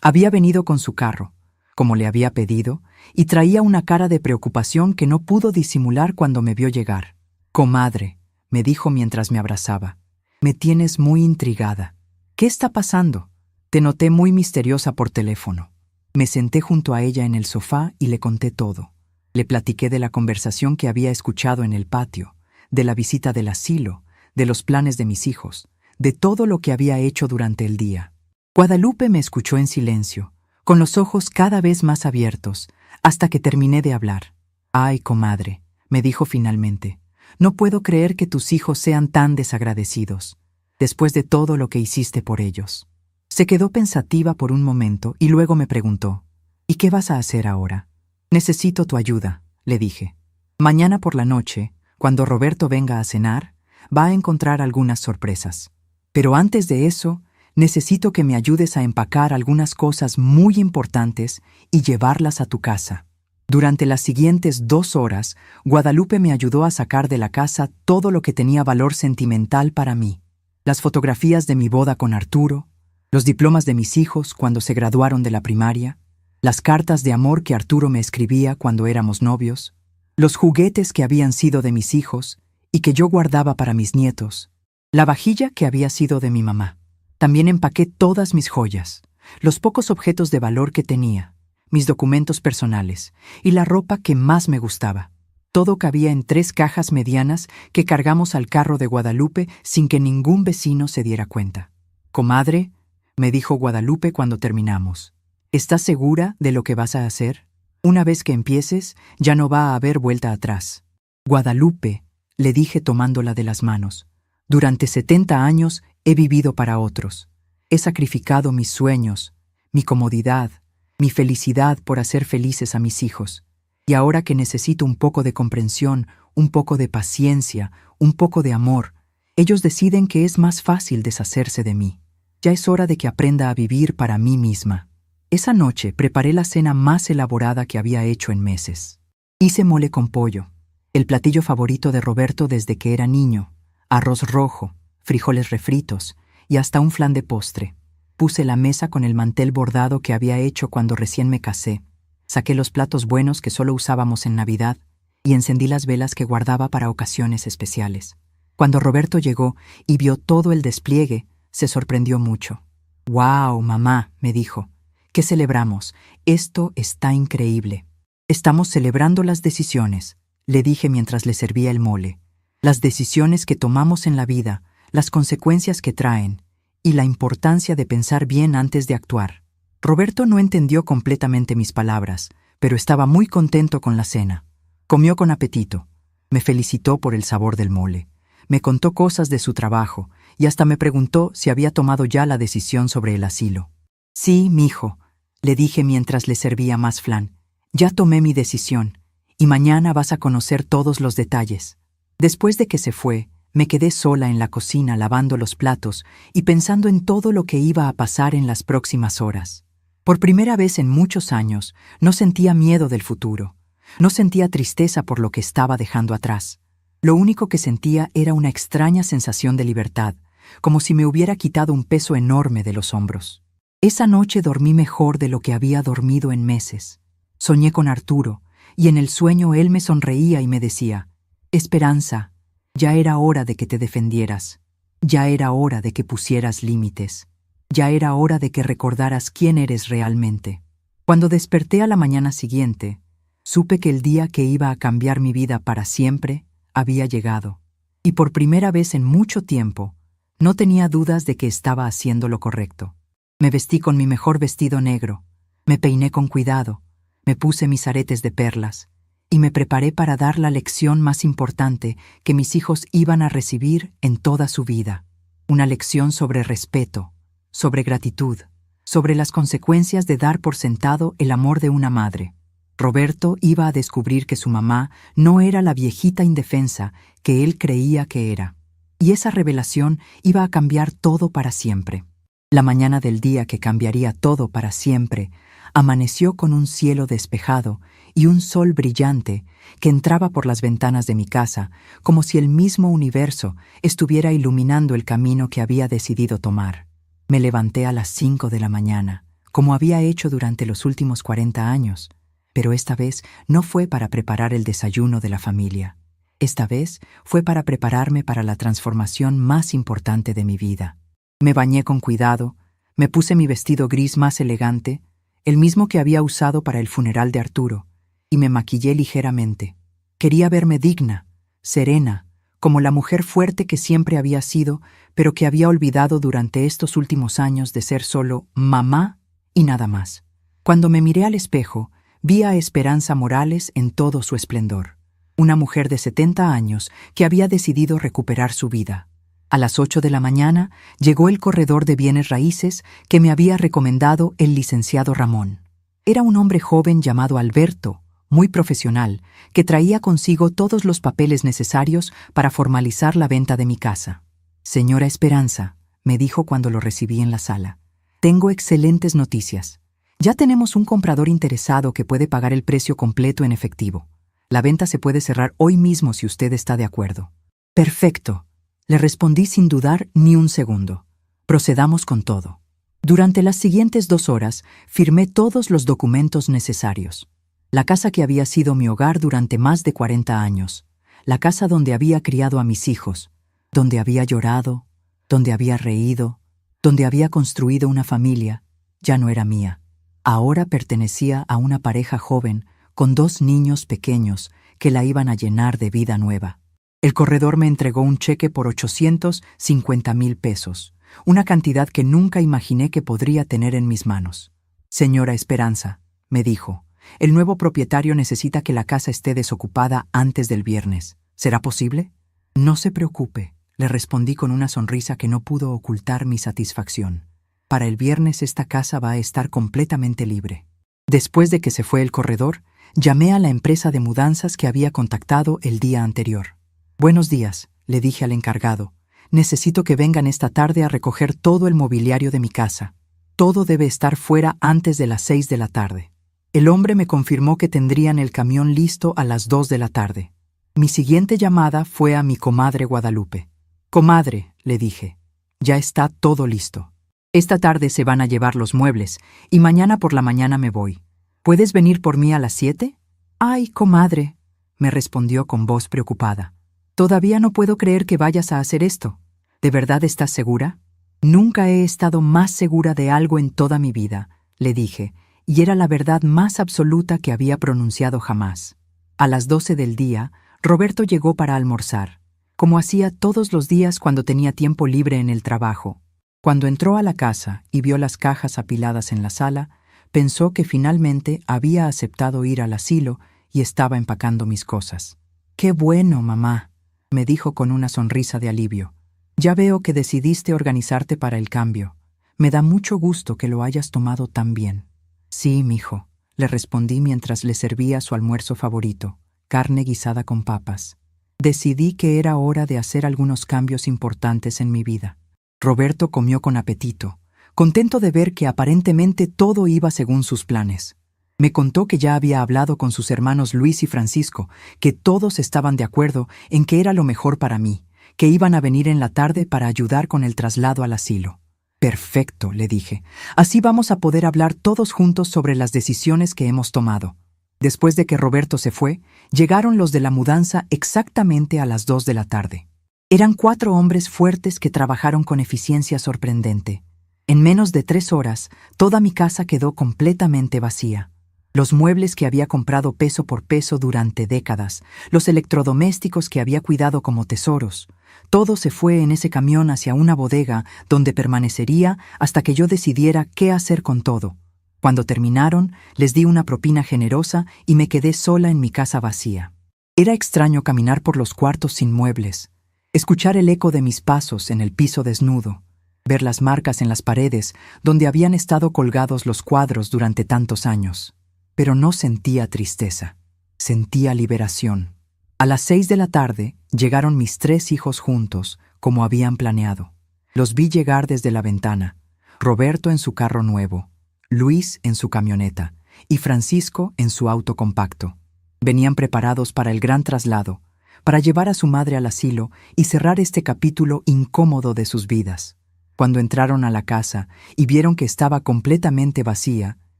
Había venido con su carro, como le había pedido, y traía una cara de preocupación que no pudo disimular cuando me vio llegar. «Comadre», me dijo mientras me abrazaba, «me tienes muy intrigada. ¿Qué está pasando? Te noté muy misteriosa por teléfono». Me senté junto a ella en el sofá y le conté todo. Le platiqué de la conversación que había escuchado en el patio, de la visita del asilo, de los planes de mis hijos, de todo lo que había hecho durante el día. Guadalupe me escuchó en silencio, con los ojos cada vez más abiertos, hasta que terminé de hablar. «Ay, comadre», me dijo finalmente, «no puedo creer que tus hijos sean tan desagradecidos, después de todo lo que hiciste por ellos». Se quedó pensativa por un momento y luego me preguntó, «¿Y qué vas a hacer ahora?» «Necesito tu ayuda», le dije. «Mañana por la noche, cuando Roberto venga a cenar, va a encontrar algunas sorpresas. Pero antes de eso, necesito que me ayudes a empacar algunas cosas muy importantes y llevarlas a tu casa». Durante las siguientes 2 horas, Guadalupe me ayudó a sacar de la casa todo lo que tenía valor sentimental para mí. Las fotografías de mi boda con Arturo, los diplomas de mis hijos cuando se graduaron de la primaria, las cartas de amor que Arturo me escribía cuando éramos novios, los juguetes que habían sido de mis hijos y que yo guardaba para mis nietos, la vajilla que había sido de mi mamá. También empaqué todas mis joyas, los pocos objetos de valor que tenía, mis documentos personales y la ropa que más me gustaba. Todo cabía en 3 cajas medianas que cargamos al carro de Guadalupe sin que ningún vecino se diera cuenta. «Comadre», me dijo Guadalupe cuando terminamos, «¿estás segura de lo que vas a hacer? Una vez que empieces, ya no va a haber vuelta atrás». «Guadalupe», le dije tomándola de las manos, «durante 70 años he vivido para otros. He sacrificado mis sueños, mi comodidad, mi felicidad por hacer felices a mis hijos. Y ahora que necesito un poco de comprensión, un poco de paciencia, un poco de amor, ellos deciden que es más fácil deshacerse de mí. Ya es hora de que aprenda a vivir para mí misma». Esa noche preparé la cena más elaborada que había hecho en meses. Hice mole con pollo, el platillo favorito de Roberto desde que era niño, arroz rojo, frijoles refritos y hasta un flan de postre. Puse la mesa con el mantel bordado que había hecho cuando recién me casé. Saqué los platos buenos que solo usábamos en Navidad y encendí las velas que guardaba para ocasiones especiales. Cuando Roberto llegó y vio todo el despliegue, se sorprendió mucho. «¡Wow, mamá!», me dijo. «¿Qué celebramos? Esto está increíble». «Estamos celebrando las decisiones», le dije mientras le servía el mole. «Las decisiones que tomamos en la vida, las consecuencias que traen y la importancia de pensar bien antes de actuar». Roberto no entendió completamente mis palabras, pero estaba muy contento con la cena. Comió con apetito. Me felicitó por el sabor del mole. Me contó cosas de su trabajo y hasta me preguntó si había tomado ya la decisión sobre el asilo. «Sí, mijo», le dije mientras le servía más flan. «Ya tomé mi decisión y mañana vas a conocer todos los detalles». Después de que se fue, me quedé sola en la cocina lavando los platos y pensando en todo lo que iba a pasar en las próximas horas. Por primera vez en muchos años, no sentía miedo del futuro. No sentía tristeza por lo que estaba dejando atrás. Lo único que sentía era una extraña sensación de libertad, como si me hubiera quitado un peso enorme de los hombros. Esa noche dormí mejor de lo que había dormido en meses. Soñé con Arturo, y en el sueño él me sonreía y me decía: «Esperanza, ya era hora de que te defendieras. Ya era hora de que pusieras límites. Ya era hora de que recordaras quién eres realmente». Cuando desperté a la mañana siguiente, supe que el día que iba a cambiar mi vida para siempre había llegado. Y por primera vez en mucho tiempo, no tenía dudas de que estaba haciendo lo correcto. Me vestí con mi mejor vestido negro, me peiné con cuidado, me puse mis aretes de perlas y me preparé para dar la lección más importante que mis hijos iban a recibir en toda su vida. Una lección sobre respeto, sobre gratitud, sobre las consecuencias de dar por sentado el amor de una madre. Roberto iba a descubrir que su mamá no era la viejita indefensa que él creía que era. Y esa revelación iba a cambiar todo para siempre. La mañana del día que cambiaría todo para siempre, amaneció con un cielo despejado y un sol brillante que entraba por las ventanas de mi casa, como si el mismo universo estuviera iluminando el camino que había decidido tomar. Me levanté a las 5 de la mañana, como había hecho durante los últimos 40 años, pero esta vez no fue para preparar el desayuno de la familia. Esta vez fue para prepararme para la transformación más importante de mi vida. Me bañé con cuidado, me puse mi vestido gris más elegante, el mismo que había usado para el funeral de Arturo, y me maquillé ligeramente. Quería verme digna, serena, como la mujer fuerte que siempre había sido, pero que había olvidado durante estos últimos años de ser solo mamá y nada más. Cuando me miré al espejo, vi a Esperanza Morales en todo su esplendor. Una mujer de 70 años que había decidido recuperar su vida. A las 8 de la mañana llegó el corredor de bienes raíces que me había recomendado el licenciado Ramón. Era un hombre joven llamado Alberto, muy profesional, que traía consigo todos los papeles necesarios para formalizar la venta de mi casa. «Señora Esperanza», me dijo cuando lo recibí en la sala, «tengo excelentes noticias. Ya tenemos un comprador interesado que puede pagar el precio completo en efectivo. La venta se puede cerrar hoy mismo si usted está de acuerdo». «Perfecto», le respondí sin dudar ni un segundo. «Procedamos con todo». Durante las siguientes 2 horas firmé todos los documentos necesarios. La casa que había sido mi hogar durante más de 40 años, la casa donde había criado a mis hijos, donde había llorado, donde había reído, donde había construido una familia, ya no era mía. Ahora pertenecía a una pareja joven con 2 niños pequeños que la iban a llenar de vida nueva. El corredor me entregó un cheque por 850,000 pesos, una cantidad que nunca imaginé que podría tener en mis manos. Señora Esperanza, me dijo, el nuevo propietario necesita que la casa esté desocupada antes del viernes. ¿Será posible? No se preocupe, le respondí con una sonrisa que no pudo ocultar mi satisfacción. Para el viernes esta casa va a estar completamente libre. Después de que se fue el corredor, llamé a la empresa de mudanzas que había contactado el día anterior. Buenos días, le dije al encargado. Necesito que vengan esta tarde a recoger todo el mobiliario de mi casa. Todo debe estar fuera antes de las 6 de la tarde. El hombre me confirmó que tendrían el camión listo a las 2 de la tarde. Mi siguiente llamada fue a mi comadre Guadalupe. Comadre, le dije, ya está todo listo. Esta tarde se van a llevar los muebles y mañana por la mañana me voy. ¿Puedes venir por mí a las 7? Ay, comadre, me respondió con voz preocupada. Todavía no puedo creer que vayas a hacer esto. ¿De verdad estás segura? Nunca he estado más segura de algo en toda mi vida, le dije, y era la verdad más absoluta que había pronunciado jamás. A las 12 del día, Roberto llegó para almorzar, como hacía todos los días cuando tenía tiempo libre en el trabajo. Cuando entró a la casa y vio las cajas apiladas en la sala, pensó que finalmente había aceptado ir al asilo y estaba empacando mis cosas. «Qué bueno, mamá», me dijo con una sonrisa de alivio. «Ya veo que decidiste organizarte para el cambio. Me da mucho gusto que lo hayas tomado tan bien». «Sí, mijo», le respondí mientras le servía su almuerzo favorito, carne guisada con papas. Decidí que era hora de hacer algunos cambios importantes en mi vida. Roberto comió con apetito, contento de ver que aparentemente todo iba según sus planes. Me contó que ya había hablado con sus hermanos Luis y Francisco, que todos estaban de acuerdo en que era lo mejor para mí, que iban a venir en la tarde para ayudar con el traslado al asilo. «Perfecto», le dije. «Así vamos a poder hablar todos juntos sobre las decisiones que hemos tomado». Después de que Roberto se fue, llegaron los de la mudanza exactamente a las 2 de la tarde. Eran 4 hombres fuertes que trabajaron con eficiencia sorprendente. En menos de 3 horas, toda mi casa quedó completamente vacía. Los muebles que había comprado peso por peso durante décadas, los electrodomésticos que había cuidado como tesoros, todo se fue en ese camión hacia una bodega donde permanecería hasta que yo decidiera qué hacer con todo. Cuando terminaron, les di una propina generosa y me quedé sola en mi casa vacía. Era extraño caminar por los cuartos sin muebles, escuchar el eco de mis pasos en el piso desnudo, ver las marcas en las paredes donde habían estado colgados los cuadros durante tantos años. Pero no sentía tristeza, sentía liberación. A las 6 de la tarde llegaron mis 3 hijos juntos, como habían planeado. Los vi llegar desde la ventana, Roberto en su carro nuevo, Luis en su camioneta y Francisco en su auto compacto. Venían preparados para el gran traslado, para llevar a su madre al asilo y cerrar este capítulo incómodo de sus vidas. Cuando entraron a la casa y vieron que estaba completamente vacía,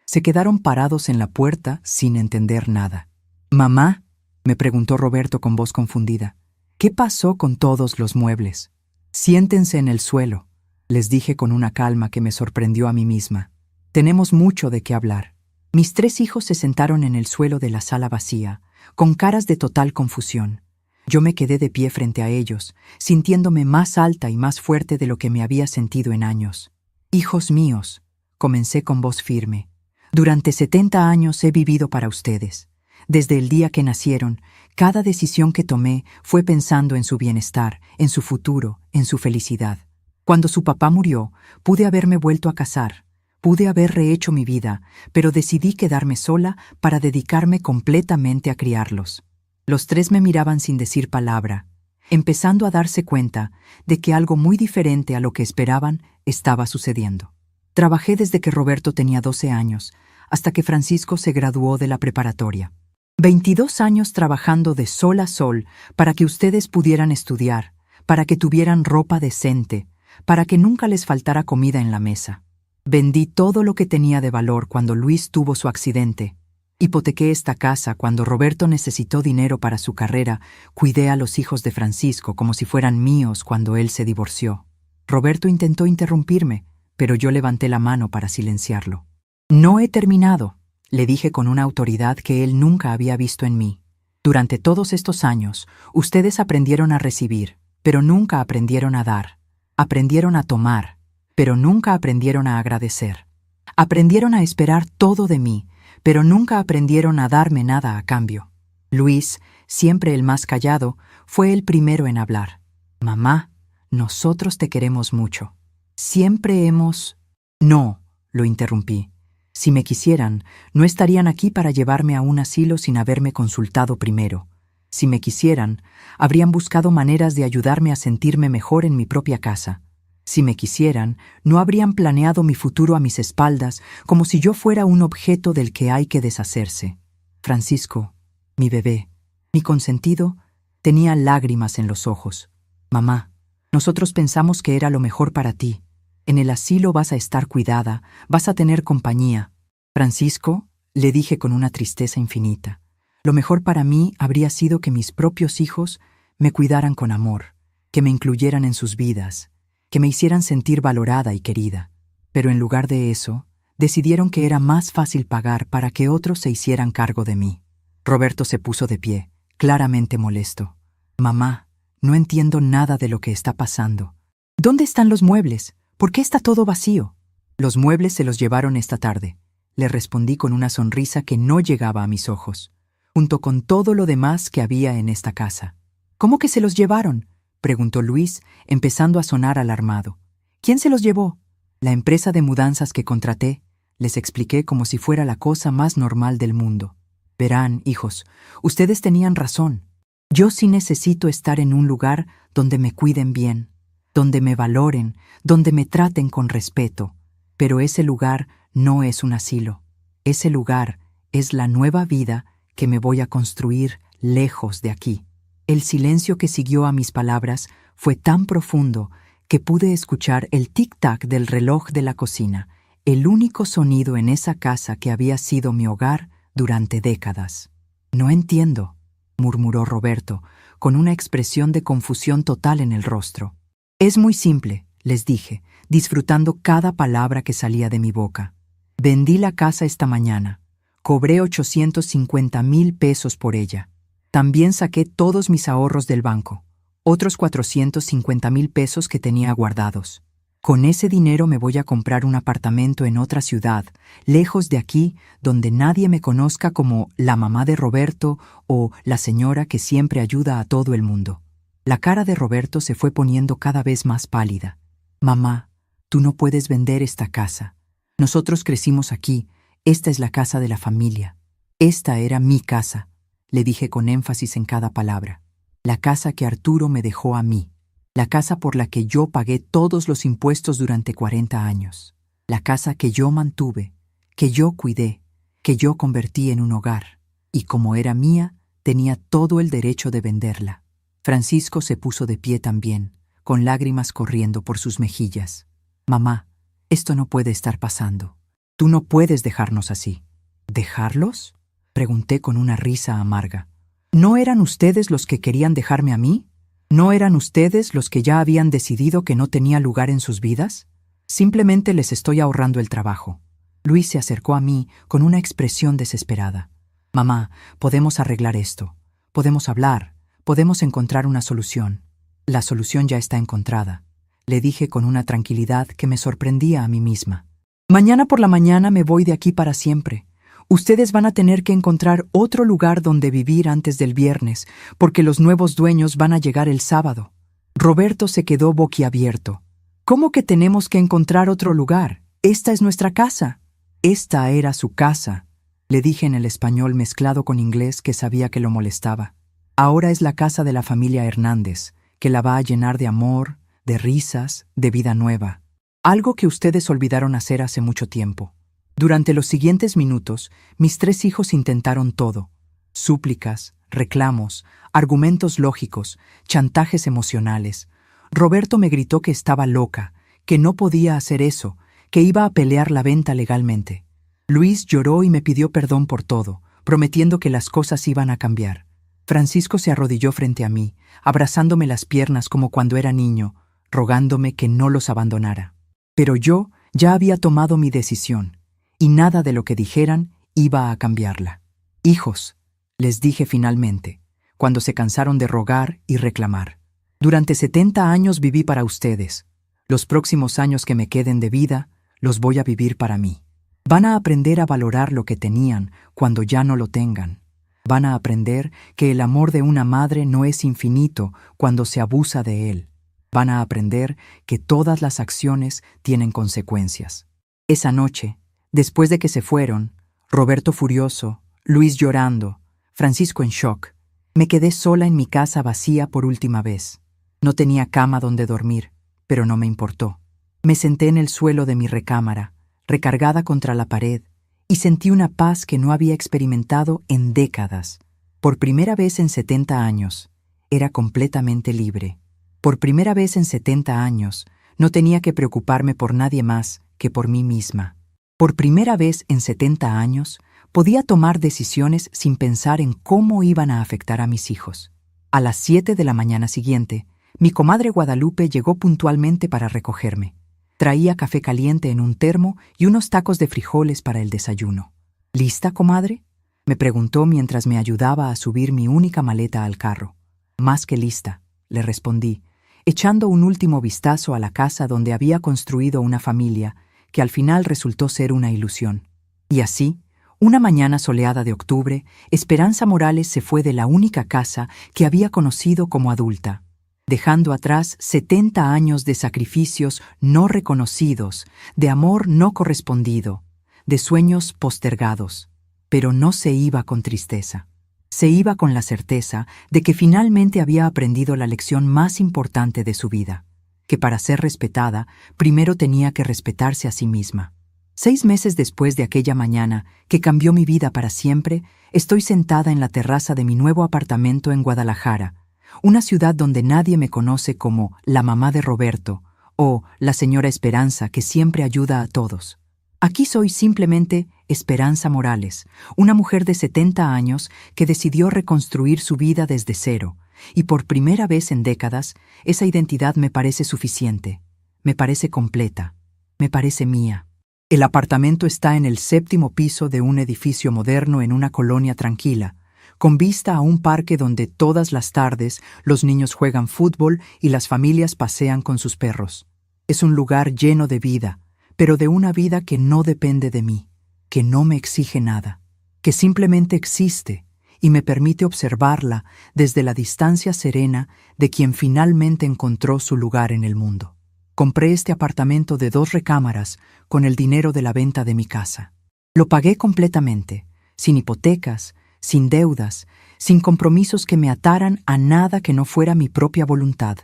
se quedaron parados en la puerta sin entender nada. «Mamá», me preguntó Roberto con voz confundida, «¿qué pasó con todos los muebles?» «Siéntense en el suelo», les dije con una calma que me sorprendió a mí misma. «Tenemos mucho de qué hablar». Mis 3 hijos se sentaron en el suelo de la sala vacía, con caras de total confusión. Yo me quedé de pie frente a ellos, sintiéndome más alta y más fuerte de lo que me había sentido en años. «Hijos míos», comencé con voz firme, «durante 70 años he vivido para ustedes. Desde el día que nacieron, cada decisión que tomé fue pensando en su bienestar, en su futuro, en su felicidad. Cuando su papá murió, pude haberme vuelto a casar, pude haber rehecho mi vida, pero decidí quedarme sola para dedicarme completamente a criarlos». Los 3 me miraban sin decir palabra, empezando a darse cuenta de que algo muy diferente a lo que esperaban estaba sucediendo. Trabajé desde que Roberto tenía 12 años, hasta que Francisco se graduó de la preparatoria. 22 años trabajando de sol a sol para que ustedes pudieran estudiar, para que tuvieran ropa decente, para que nunca les faltara comida en la mesa. Vendí todo lo que tenía de valor cuando Luis tuvo su accidente. Hipotequé esta casa cuando Roberto necesitó dinero para su carrera. Cuidé a los hijos de Francisco como si fueran míos cuando él se divorció. Roberto intentó interrumpirme, pero yo levanté la mano para silenciarlo. No he terminado, le dije con una autoridad que él nunca había visto en mí. Durante todos estos años, ustedes aprendieron a recibir, pero nunca aprendieron a dar. Aprendieron a tomar, pero nunca aprendieron a agradecer. Aprendieron a esperar todo de mí, pero nunca aprendieron a darme nada a cambio. Luis, siempre el más callado, fue el primero en hablar. Mamá, nosotros te queremos mucho. Siempre hemos... No, lo interrumpí. Si me quisieran, no estarían aquí para llevarme a un asilo sin haberme consultado primero. Si me quisieran, habrían buscado maneras de ayudarme a sentirme mejor en mi propia casa. Si me quisieran, no habrían planeado mi futuro a mis espaldas como si yo fuera un objeto del que hay que deshacerse. Francisco, mi bebé, mi consentido, tenía lágrimas en los ojos. Mamá, nosotros pensamos que era lo mejor para ti. En el asilo vas a estar cuidada, vas a tener compañía. Francisco, le dije con una tristeza infinita, lo mejor para mí habría sido que mis propios hijos me cuidaran con amor, que me incluyeran en sus vidas, que me hicieran sentir valorada y querida. Pero en lugar de eso, decidieron que era más fácil pagar para que otros se hicieran cargo de mí. Roberto se puso de pie, claramente molesto. Mamá, no entiendo nada de lo que está pasando. ¿Dónde están los muebles? ¿Por qué está todo vacío? Los muebles se los llevaron esta tarde, le respondí con una sonrisa que no llegaba a mis ojos, junto con todo lo demás que había en esta casa. ¿Cómo que se los llevaron?, preguntó Luis, empezando a sonar alarmado. ¿Quién se los llevó? La empresa de mudanzas que contraté, les expliqué como si fuera la cosa más normal del mundo. Verán, hijos, ustedes tenían razón. Yo sí necesito estar en un lugar donde me cuiden bien, donde me valoren, donde me traten con respeto. Pero ese lugar no es un asilo. Ese lugar es la nueva vida que me voy a construir lejos de aquí. El silencio que siguió a mis palabras fue tan profundo que pude escuchar el tic-tac del reloj de la cocina, el único sonido en esa casa que había sido mi hogar durante décadas. No entiendo, murmuró Roberto, con una expresión de confusión total en el rostro. Es muy simple, les dije, disfrutando cada palabra que salía de mi boca. Vendí la casa esta mañana. Cobré 850,000 pesos por ella. También saqué todos mis ahorros del banco, otros 450,000 pesos que tenía guardados. Con ese dinero me voy a comprar un apartamento en otra ciudad, lejos de aquí, donde nadie me conozca como la mamá de Roberto o la señora que siempre ayuda a todo el mundo. La cara de Roberto se fue poniendo cada vez más pálida. Mamá, tú no puedes vender esta casa. Nosotros crecimos aquí. Esta es la casa de la familia. Esta era mi casa, le dije con énfasis en cada palabra. La casa que Arturo me dejó a mí. La casa por la que yo pagué todos los impuestos durante 40 años. La casa que yo mantuve, que yo cuidé, que yo convertí en un hogar. Y como era mía, tenía todo el derecho de venderla. Francisco se puso de pie también, con lágrimas corriendo por sus mejillas. Mamá, esto no puede estar pasando. Tú no puedes dejarnos así. ¿Dejarlos?, pregunté con una risa amarga. ¿No eran ustedes los que querían dejarme a mí? ¿No eran ustedes los que ya habían decidido que no tenía lugar en sus vidas? Simplemente les estoy ahorrando el trabajo. Luis se acercó a mí con una expresión desesperada. Mamá, podemos arreglar esto. Podemos hablar. Podemos encontrar una solución. La solución ya está encontrada, le dije con una tranquilidad que me sorprendía a mí misma. Mañana por la mañana me voy de aquí para siempre. Ustedes van a tener que encontrar otro lugar donde vivir antes del viernes, porque los nuevos dueños van a llegar el sábado. Roberto se quedó boquiabierto. ¿Cómo que tenemos que encontrar otro lugar? Esta es nuestra casa. Esta era su casa, le dije en el español mezclado con inglés que sabía que lo molestaba. Ahora es la casa de la familia Hernández, que la va a llenar de amor, de risas, de vida nueva. Algo que ustedes olvidaron hacer hace mucho tiempo. Durante los siguientes minutos, mis 3 hijos intentaron todo. Súplicas, reclamos, argumentos lógicos, chantajes emocionales. Roberto me gritó que estaba loca, que no podía hacer eso, que iba a pelear la venta legalmente. Luis lloró y me pidió perdón por todo, prometiendo que las cosas iban a cambiar. Francisco se arrodilló frente a mí, abrazándome las piernas como cuando era niño, rogándome que no los abandonara. Pero yo ya había tomado mi decisión. y nada de lo que dijeran iba a cambiarla. Hijos, les dije finalmente, cuando se cansaron de rogar y reclamar. Durante 70 años viví para ustedes. Los próximos años que me queden de vida, los voy a vivir para mí. Van a aprender a valorar lo que tenían cuando ya no lo tengan. Van a aprender que el amor de una madre no es infinito cuando se abusa de él. Van a aprender que todas las acciones tienen consecuencias. Esa noche, después de que se fueron, Roberto furioso, Luis llorando, Francisco en shock, me quedé sola en mi casa vacía por última vez. No tenía cama donde dormir, pero no me importó. Me senté en el suelo de mi recámara, recargada contra la pared, y sentí una paz que no había experimentado en décadas. Por primera vez en 70 años, era completamente libre. Por primera vez en 70 años, no tenía que preocuparme por nadie más que por mí misma. Por primera vez en 70 años, podía tomar decisiones sin pensar en cómo iban a afectar a mis hijos. A las 7 de la mañana siguiente, mi comadre Guadalupe llegó puntualmente para recogerme. Traía café caliente en un termo y unos tacos de frijoles para el desayuno. ¿Lista, comadre?, me preguntó mientras me ayudaba a subir mi única maleta al carro. Más que lista, le respondí, echando un último vistazo a la casa donde había construido una familia que al final resultó ser una ilusión. Y así, una mañana soleada de octubre, Esperanza Morales se fue de la única casa que había conocido como adulta, dejando atrás 70 años de sacrificios no reconocidos, de amor no correspondido, de sueños postergados. Pero no se iba con tristeza. Se iba con la certeza de que finalmente había aprendido la lección más importante de su vida, que para ser respetada, primero tenía que respetarse a sí misma. 6 meses después de aquella mañana que cambió mi vida para siempre, estoy sentada en la terraza de mi nuevo apartamento en Guadalajara, una ciudad donde nadie me conoce como la mamá de Roberto o la señora Esperanza que siempre ayuda a todos. Aquí soy simplemente Esperanza Morales, una mujer de 70 años que decidió reconstruir su vida desde cero, y por primera vez en décadas, esa identidad me parece suficiente, me parece completa, me parece mía. El apartamento está en el 7º piso de un edificio moderno en una colonia tranquila, con vista a un parque donde todas las tardes los niños juegan fútbol y las familias pasean con sus perros. Es un lugar lleno de vida, pero de una vida que no depende de mí, que no me exige nada, que simplemente existe y me permite observarla desde la distancia serena de quien finalmente encontró su lugar en el mundo. Compré este apartamento de 2 recámaras con el dinero de la venta de mi casa. Lo pagué completamente, sin hipotecas, sin deudas, sin compromisos que me ataran a nada que no fuera mi propia voluntad.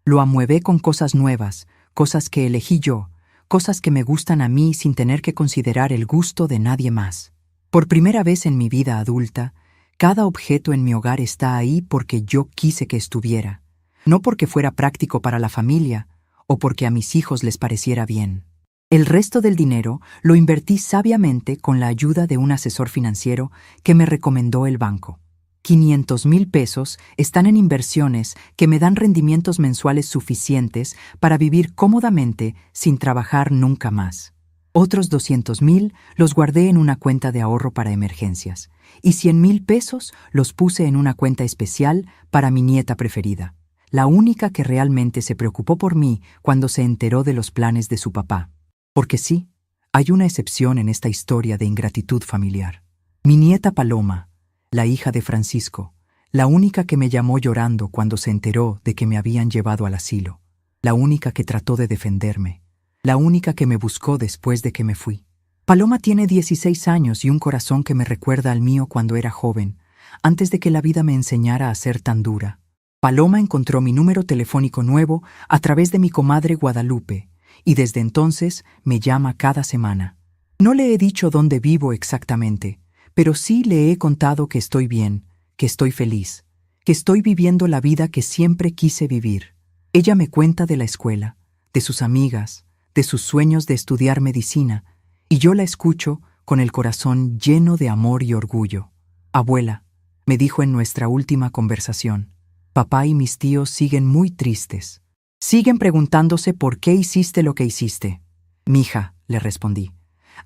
Lo amueblé con cosas nuevas, cosas que elegí yo, cosas que me gustan a mí sin tener que considerar el gusto de nadie más. Por primera vez en mi vida adulta, cada objeto en mi hogar está ahí porque yo quise que estuviera, no porque fuera práctico para la familia o porque a mis hijos les pareciera bien. El resto del dinero lo invertí sabiamente con la ayuda de un asesor financiero que me recomendó el banco. 500,000 pesos están en inversiones que me dan rendimientos mensuales suficientes para vivir cómodamente sin trabajar nunca más. Otros 200,000 los guardé en una cuenta de ahorro para emergencias y 100,000 pesos los puse en una cuenta especial para mi nieta preferida, la única que realmente se preocupó por mí cuando se enteró de los planes de su papá. Porque sí, hay una excepción en esta historia de ingratitud familiar. Mi nieta Paloma, la hija de Francisco, la única que me llamó llorando cuando se enteró de que me habían llevado al asilo, la única que trató de defenderme, la única que me buscó después de que me fui. Paloma tiene 16 años y un corazón que me recuerda al mío cuando era joven, antes de que la vida me enseñara a ser tan dura. Paloma encontró mi número telefónico nuevo a través de mi comadre Guadalupe, y desde entonces me llama cada semana. No le he dicho dónde vivo exactamente, pero sí le he contado que estoy bien, que estoy feliz, que estoy viviendo la vida que siempre quise vivir. Ella me cuenta de la escuela, de sus amigas, de sus sueños de estudiar medicina, y yo la escucho con el corazón lleno de amor y orgullo. Abuela, me dijo en nuestra última conversación, papá y mis tíos siguen muy tristes. Siguen preguntándose por qué hiciste lo que hiciste. Mija, le respondí,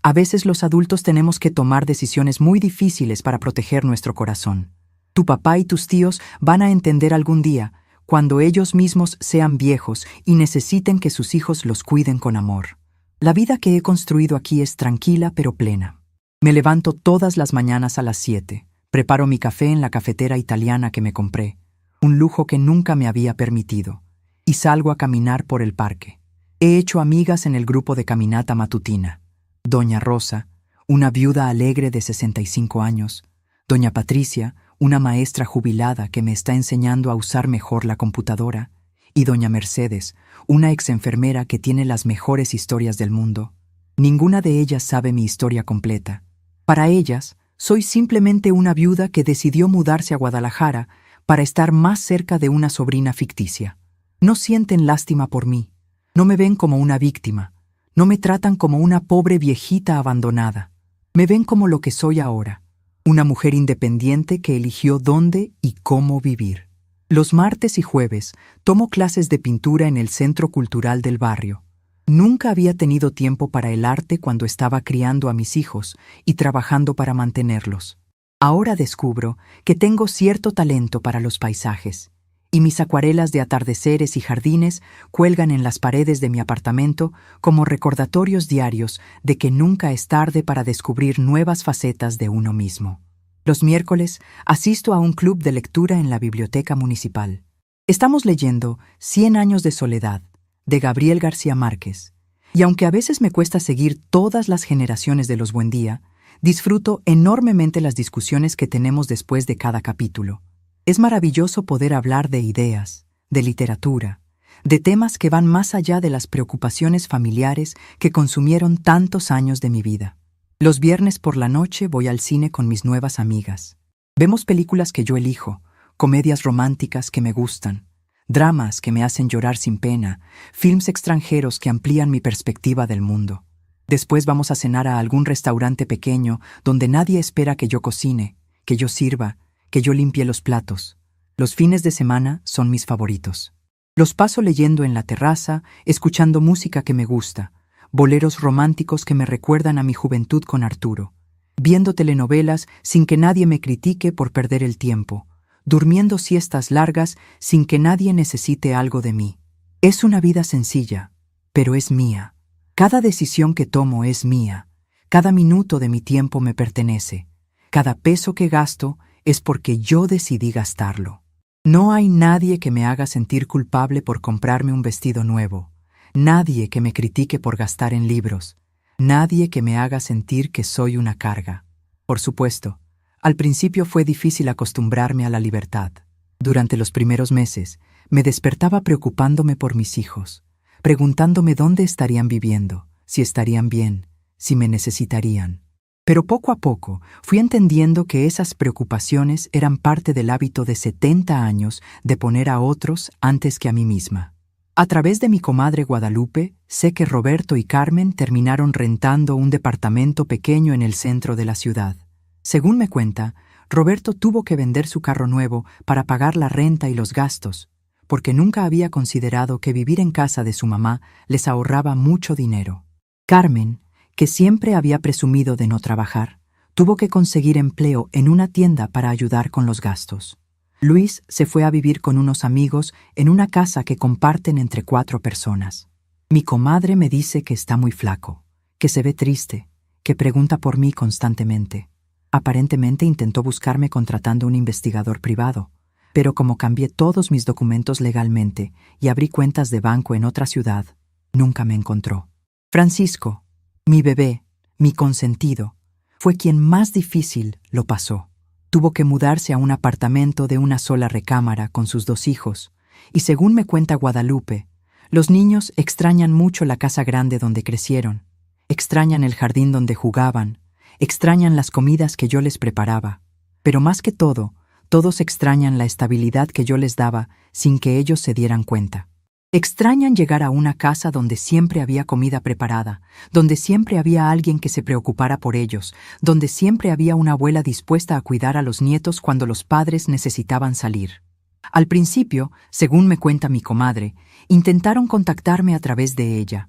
A veces los adultos tenemos que tomar decisiones muy difíciles para proteger nuestro corazón. Tu papá y tus tíos van a entender algún día, cuando ellos mismos sean viejos y necesiten que sus hijos los cuiden con amor. La vida que he construido aquí es tranquila pero plena. Me levanto todas las mañanas a las 7, preparo mi café en la cafetera italiana que me compré, un lujo que nunca me había permitido, y salgo a caminar por el parque. He hecho amigas en el grupo de caminata matutina. Doña Rosa, una viuda alegre de 65 años, Doña Patricia, una maestra jubilada que me está enseñando a usar mejor la computadora, y Doña Mercedes, una exenfermera que tiene las mejores historias del mundo. Ninguna de ellas sabe mi historia completa. Para ellas, soy simplemente una viuda que decidió mudarse a Guadalajara para estar más cerca de una sobrina ficticia. No sienten lástima por mí, no me ven como una víctima, no me tratan como una pobre viejita abandonada. Me ven como lo que soy ahora, una mujer independiente que eligió dónde y cómo vivir. Los martes y jueves tomo clases de pintura en el Centro Cultural del barrio. Nunca había tenido tiempo para el arte cuando estaba criando a mis hijos y trabajando para mantenerlos. Ahora descubro que tengo cierto talento para los paisajes, y mis acuarelas de atardeceres y jardines cuelgan en las paredes de mi apartamento como recordatorios diarios de que nunca es tarde para descubrir nuevas facetas de uno mismo. Los miércoles asisto a un club de lectura en la biblioteca municipal. Estamos leyendo 100 años de soledad, de Gabriel García Márquez, y aunque a veces me cuesta seguir todas las generaciones de los Buendía, disfruto enormemente las discusiones que tenemos después de cada capítulo. Es maravilloso poder hablar de ideas, de literatura, de temas que van más allá de las preocupaciones familiares que consumieron tantos años de mi vida. Los viernes por la noche voy al cine con mis nuevas amigas. Vemos películas que yo elijo, comedias románticas que me gustan, dramas que me hacen llorar sin pena, films extranjeros que amplían mi perspectiva del mundo. Después vamos a cenar a algún restaurante pequeño donde nadie espera que yo cocine, que yo sirva, que yo limpie los platos. Los fines de semana son mis favoritos. Los paso leyendo en la terraza, escuchando música que me gusta, boleros románticos que me recuerdan a mi juventud con Arturo, viendo telenovelas sin que nadie me critique por perder el tiempo, durmiendo siestas largas sin que nadie necesite algo de mí. Es una vida sencilla, pero es mía. Cada decisión que tomo es mía. Cada minuto de mi tiempo me pertenece. Cada peso que gasto es porque yo decidí gastarlo. No hay nadie que me haga sentir culpable por comprarme un vestido nuevo, nadie que me critique por gastar en libros, nadie que me haga sentir que soy una carga. Por supuesto, al principio fue difícil acostumbrarme a la libertad. Durante los primeros meses, me despertaba preocupándome por mis hijos, preguntándome dónde estarían viviendo, si estarían bien, si me necesitarían. Pero poco a poco fui entendiendo que esas preocupaciones eran parte del hábito de 70 años de poner a otros antes que a mí misma. A través de mi comadre Guadalupe, sé que Roberto y Carmen terminaron rentando un departamento pequeño en el centro de la ciudad. Según me cuenta, Roberto tuvo que vender su carro nuevo para pagar la renta y los gastos, porque nunca había considerado que vivir en casa de su mamá les ahorraba mucho dinero. Carmen, que siempre había presumido de no trabajar, tuvo que conseguir empleo en una tienda para ayudar con los gastos. Luis se fue a vivir con unos amigos en una casa que comparten entre 4 personas. Mi comadre me dice que está muy flaco, que se ve triste, que pregunta por mí constantemente. Aparentemente intentó buscarme contratando un investigador privado, pero como cambié todos mis documentos legalmente y abrí cuentas de banco en otra ciudad, nunca me encontró. Francisco, mi bebé, mi consentido, fue quien más difícil lo pasó. Tuvo que mudarse a un apartamento de una sola recámara con sus 2 hijos, y según me cuenta Guadalupe, los niños extrañan mucho la casa grande donde crecieron, extrañan el jardín donde jugaban, extrañan las comidas que yo les preparaba, pero más que todo, todos extrañan la estabilidad que yo les daba sin que ellos se dieran cuenta. Extrañan llegar a una casa donde siempre había comida preparada, donde siempre había alguien que se preocupara por ellos, donde siempre había una abuela dispuesta a cuidar a los nietos cuando los padres necesitaban salir. Al principio, según me cuenta mi comadre, intentaron contactarme a través de ella.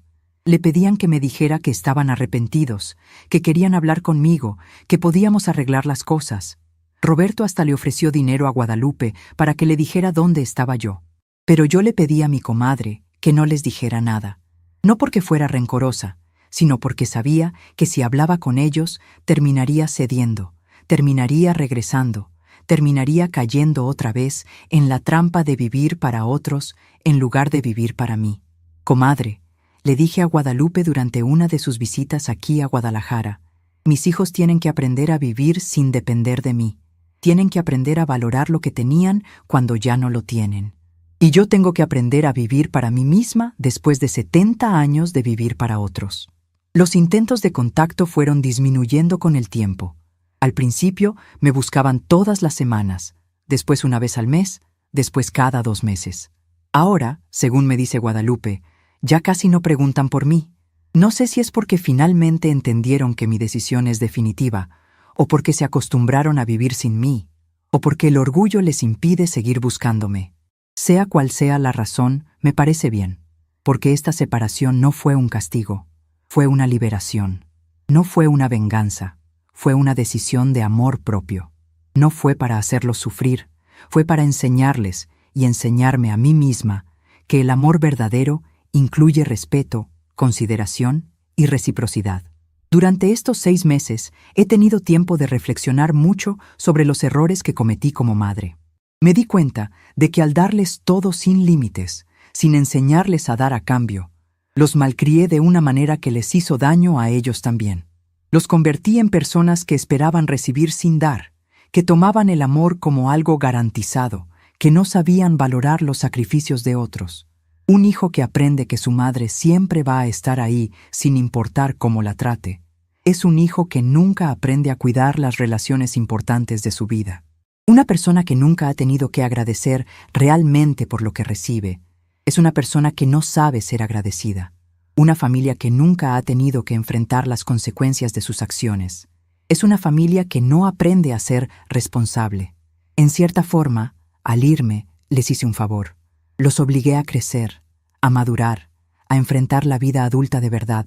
Le pedían que me dijera que estaban arrepentidos, que querían hablar conmigo, que podíamos arreglar las cosas. Roberto hasta le ofreció dinero a Guadalupe para que le dijera dónde estaba yo. Pero yo le pedí a mi comadre que no les dijera nada. No porque fuera rencorosa, sino porque sabía que si hablaba con ellos, terminaría cediendo, terminaría regresando, terminaría cayendo otra vez en la trampa de vivir para otros en lugar de vivir para mí. Comadre, le dije a Guadalupe durante una de sus visitas aquí a Guadalajara, mis hijos tienen que aprender a vivir sin depender de mí. Tienen que aprender a valorar lo que tenían cuando ya no lo tienen. Y yo tengo que aprender a vivir para mí misma después de 70 años de vivir para otros. Los intentos de contacto fueron disminuyendo con el tiempo. Al principio me buscaban todas las semanas, después una vez al mes, después cada 2 meses. Ahora, según me dice Guadalupe, ya casi no preguntan por mí. No sé si es porque finalmente entendieron que mi decisión es definitiva, o porque se acostumbraron a vivir sin mí, o porque el orgullo les impide seguir buscándome. Sea cual sea la razón, me parece bien, porque esta separación no fue un castigo, fue una liberación. No fue una venganza, fue una decisión de amor propio. No fue para hacerlos sufrir, fue para enseñarles y enseñarme a mí misma que el amor verdadero incluye respeto, consideración y reciprocidad. Durante estos 6 meses he tenido tiempo de reflexionar mucho sobre los errores que cometí como madre. Me di cuenta de que al darles todo sin límites, sin enseñarles a dar a cambio, los malcrié de una manera que les hizo daño a ellos también. Los convertí en personas que esperaban recibir sin dar, que tomaban el amor como algo garantizado, que no sabían valorar los sacrificios de otros. Un hijo que aprende que su madre siempre va a estar ahí sin importar cómo la trate, es un hijo que nunca aprende a cuidar las relaciones importantes de su vida. Una persona que nunca ha tenido que agradecer realmente por lo que recibe, es una persona que no sabe ser agradecida. Una familia que nunca ha tenido que enfrentar las consecuencias de sus acciones. Es una familia que no aprende a ser responsable. En cierta forma, al irme, les hice un favor. Los obligué a crecer, a madurar, a enfrentar la vida adulta de verdad.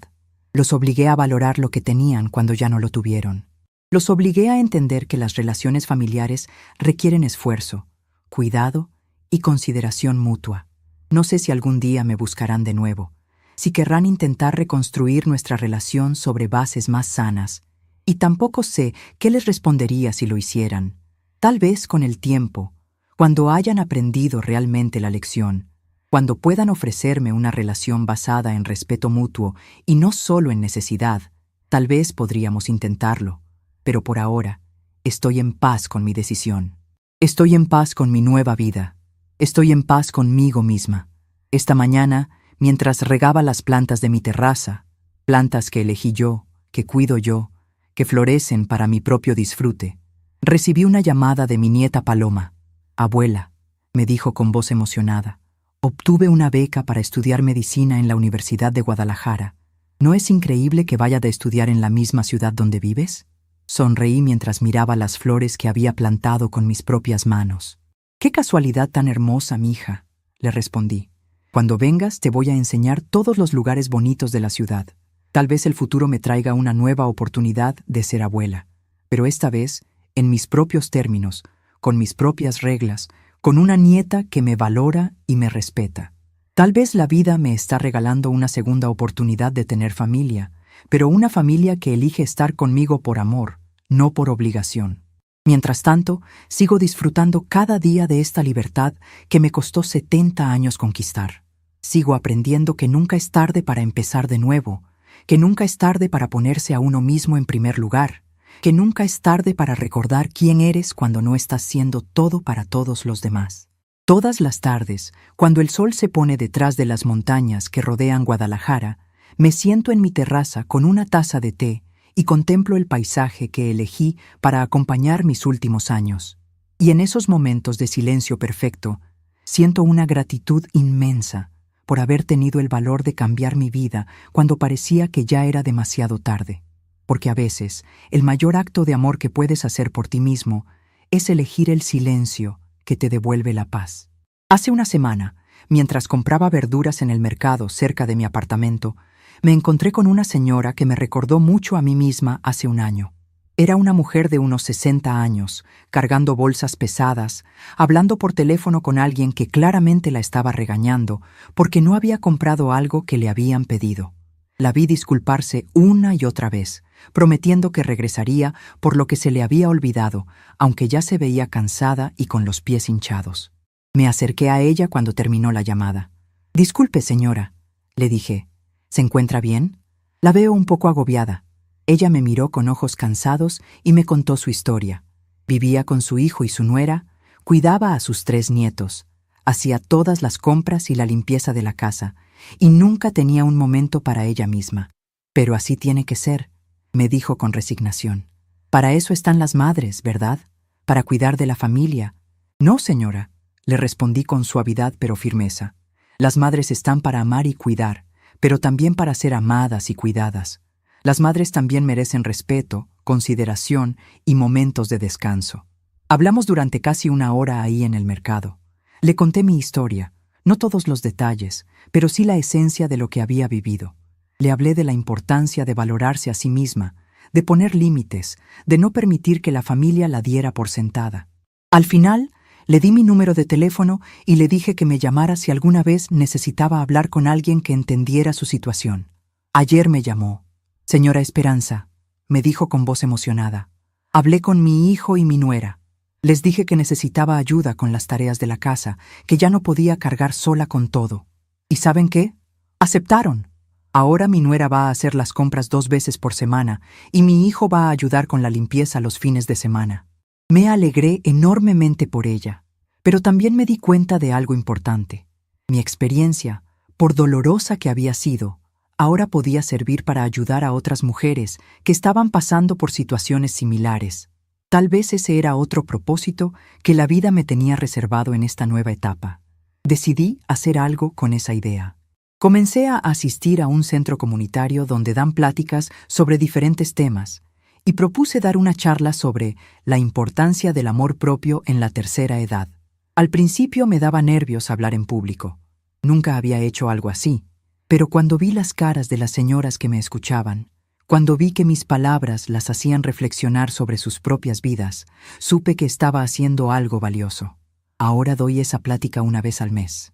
Los obligué a valorar lo que tenían cuando ya no lo tuvieron. Los obligué a entender que las relaciones familiares requieren esfuerzo, cuidado y consideración mutua. No sé si algún día me buscarán de nuevo, si querrán intentar reconstruir nuestra relación sobre bases más sanas, y tampoco sé qué les respondería si lo hicieran. Tal vez con el tiempo, cuando hayan aprendido realmente la lección, cuando puedan ofrecerme una relación basada en respeto mutuo y no solo en necesidad, tal vez podríamos intentarlo. Pero por ahora, estoy en paz con mi decisión. Estoy en paz con mi nueva vida. Estoy en paz conmigo misma. Esta mañana, mientras regaba las plantas de mi terraza, plantas que elegí yo, que cuido yo, que florecen para mi propio disfrute, recibí una llamada de mi nieta Paloma. Abuela, me dijo con voz emocionada, obtuve una beca para estudiar medicina en la Universidad de Guadalajara. ¿No es increíble que vaya a estudiar en la misma ciudad donde vives? Sonreí mientras miraba las flores que había plantado con mis propias manos. «Qué casualidad tan hermosa, mija», le respondí. «Cuando vengas te voy a enseñar todos los lugares bonitos de la ciudad. Tal vez el futuro me traiga una nueva oportunidad de ser abuela, pero esta vez, en mis propios términos, con mis propias reglas, con una nieta que me valora y me respeta. Tal vez la vida me está regalando una segunda oportunidad de tener familia, pero una familia que elige estar conmigo por amor, no por obligación. Mientras tanto, sigo disfrutando cada día de esta libertad que me costó 70 años conquistar. Sigo aprendiendo que nunca es tarde para empezar de nuevo, que nunca es tarde para ponerse a uno mismo en primer lugar, que nunca es tarde para recordar quién eres cuando no estás siendo todo para todos los demás. Todas las tardes, cuando el sol se pone detrás de las montañas que rodean Guadalajara, me siento en mi terraza con una taza de té y contemplo el paisaje que elegí para acompañar mis últimos años. Y en esos momentos de silencio perfecto, siento una gratitud inmensa por haber tenido el valor de cambiar mi vida cuando parecía que ya era demasiado tarde. Porque a veces, el mayor acto de amor que puedes hacer por ti mismo es elegir el silencio que te devuelve la paz. Hace una semana, mientras compraba verduras en el mercado cerca de mi apartamento, Me encontré con una señora que me recordó mucho a mí misma hace un año. Era una mujer de unos 60 años, cargando bolsas pesadas, hablando por teléfono con alguien que claramente la estaba regañando porque no había comprado algo que le habían pedido. La vi disculparse una y otra vez, prometiendo que regresaría por lo que se le había olvidado, aunque ya se veía cansada y con los pies hinchados. Me acerqué a ella cuando terminó la llamada. «Disculpe, señora», le dije. «¿Se encuentra bien? La veo un poco agobiada». Ella me miró con ojos cansados y me contó su historia. Vivía con su hijo y su nuera, cuidaba a sus 3 nietos, hacía todas las compras y la limpieza de la casa, y nunca tenía un momento para ella misma. «Pero así tiene que ser», me dijo con resignación. «Para eso están las madres, ¿verdad? Para cuidar de la familia». «No, señora», le respondí con suavidad pero firmeza. «Las madres están para amar y cuidar, pero también para ser amadas y cuidadas. Las madres también merecen respeto, consideración y momentos de descanso». Hablamos durante casi 1 hora ahí en el mercado. Le conté mi historia, no todos los detalles, pero sí la esencia de lo que había vivido. Le hablé de la importancia de valorarse a sí misma, de poner límites, de no permitir que la familia la diera por sentada. Al final, le di mi número de teléfono y le dije que me llamara si alguna vez necesitaba hablar con alguien que entendiera su situación. Ayer me llamó. «Señora Esperanza», me dijo con voz emocionada. «Hablé con mi hijo y mi nuera. Les dije que necesitaba ayuda con las tareas de la casa, que ya no podía cargar sola con todo. ¿Y saben qué? Aceptaron. Ahora mi nuera va a hacer las compras 2 veces por semana y mi hijo va a ayudar con la limpieza los fines de semana». Me alegré enormemente por ella, pero también me di cuenta de algo importante. Mi experiencia, por dolorosa que había sido, ahora podía servir para ayudar a otras mujeres que estaban pasando por situaciones similares. Tal vez ese era otro propósito que la vida me tenía reservado en esta nueva etapa. Decidí hacer algo con esa idea. Comencé a asistir a un centro comunitario donde dan pláticas sobre diferentes temas, y propuse dar una charla sobre la importancia del amor propio en la tercera edad. Al principio me daba nervios hablar en público. Nunca había hecho algo así, pero cuando vi las caras de las señoras que me escuchaban, cuando vi que mis palabras las hacían reflexionar sobre sus propias vidas, supe que estaba haciendo algo valioso. Ahora doy esa plática 1 vez al mes.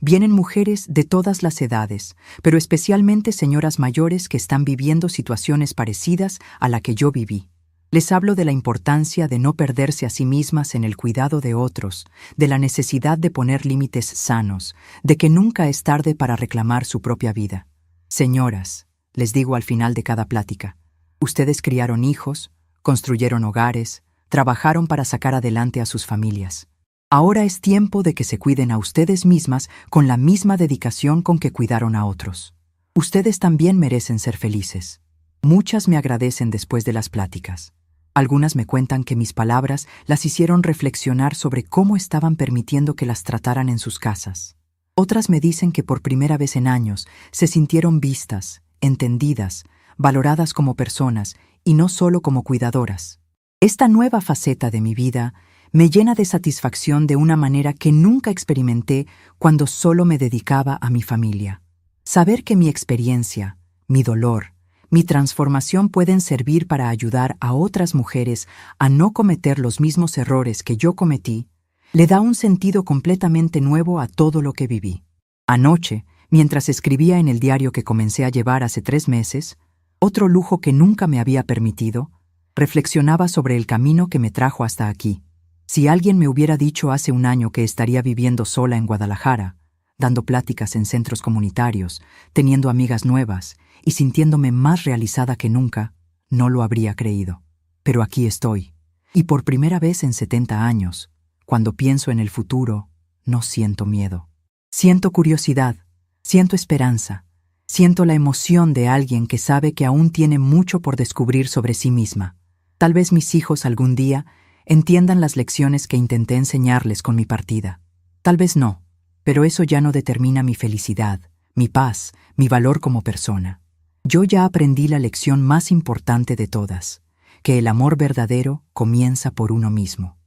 Vienen mujeres de todas las edades, pero especialmente señoras mayores que están viviendo situaciones parecidas a la que yo viví. Les hablo de la importancia de no perderse a sí mismas en el cuidado de otros, de la necesidad de poner límites sanos, de que nunca es tarde para reclamar su propia vida. Señoras, les digo al final de cada plática, ustedes criaron hijos, construyeron hogares, trabajaron para sacar adelante a sus familias. Ahora es tiempo de que se cuiden a ustedes mismas con la misma dedicación con que cuidaron a otros. Ustedes también merecen ser felices. Muchas me agradecen después de las pláticas. Algunas me cuentan que mis palabras las hicieron reflexionar sobre cómo estaban permitiendo que las trataran en sus casas. Otras me dicen que por primera vez en años se sintieron vistas, entendidas, valoradas como personas y no solo como cuidadoras. Esta nueva faceta de mi vida me llena de satisfacción de una manera que nunca experimenté cuando solo me dedicaba a mi familia. Saber que mi experiencia, mi dolor, mi transformación pueden servir para ayudar a otras mujeres a no cometer los mismos errores que yo cometí, le da un sentido completamente nuevo a todo lo que viví. Anoche, mientras escribía en el diario que comencé a llevar hace 3 meses, otro lujo que nunca me había permitido, reflexionaba sobre el camino que me trajo hasta aquí. Si alguien me hubiera dicho hace 1 año que estaría viviendo sola en Guadalajara, dando pláticas en centros comunitarios, teniendo amigas nuevas y sintiéndome más realizada que nunca, no lo habría creído. Pero aquí estoy, y por primera vez en 70 años, cuando pienso en el futuro, no siento miedo. Siento curiosidad, siento esperanza, siento la emoción de alguien que sabe que aún tiene mucho por descubrir sobre sí misma. Tal vez mis hijos algún día entiendan las lecciones que intenté enseñarles con mi partida. Tal vez no, pero eso ya no determina mi felicidad, mi paz, mi valor como persona. Yo ya aprendí la lección más importante de todas, que el amor verdadero comienza por uno mismo.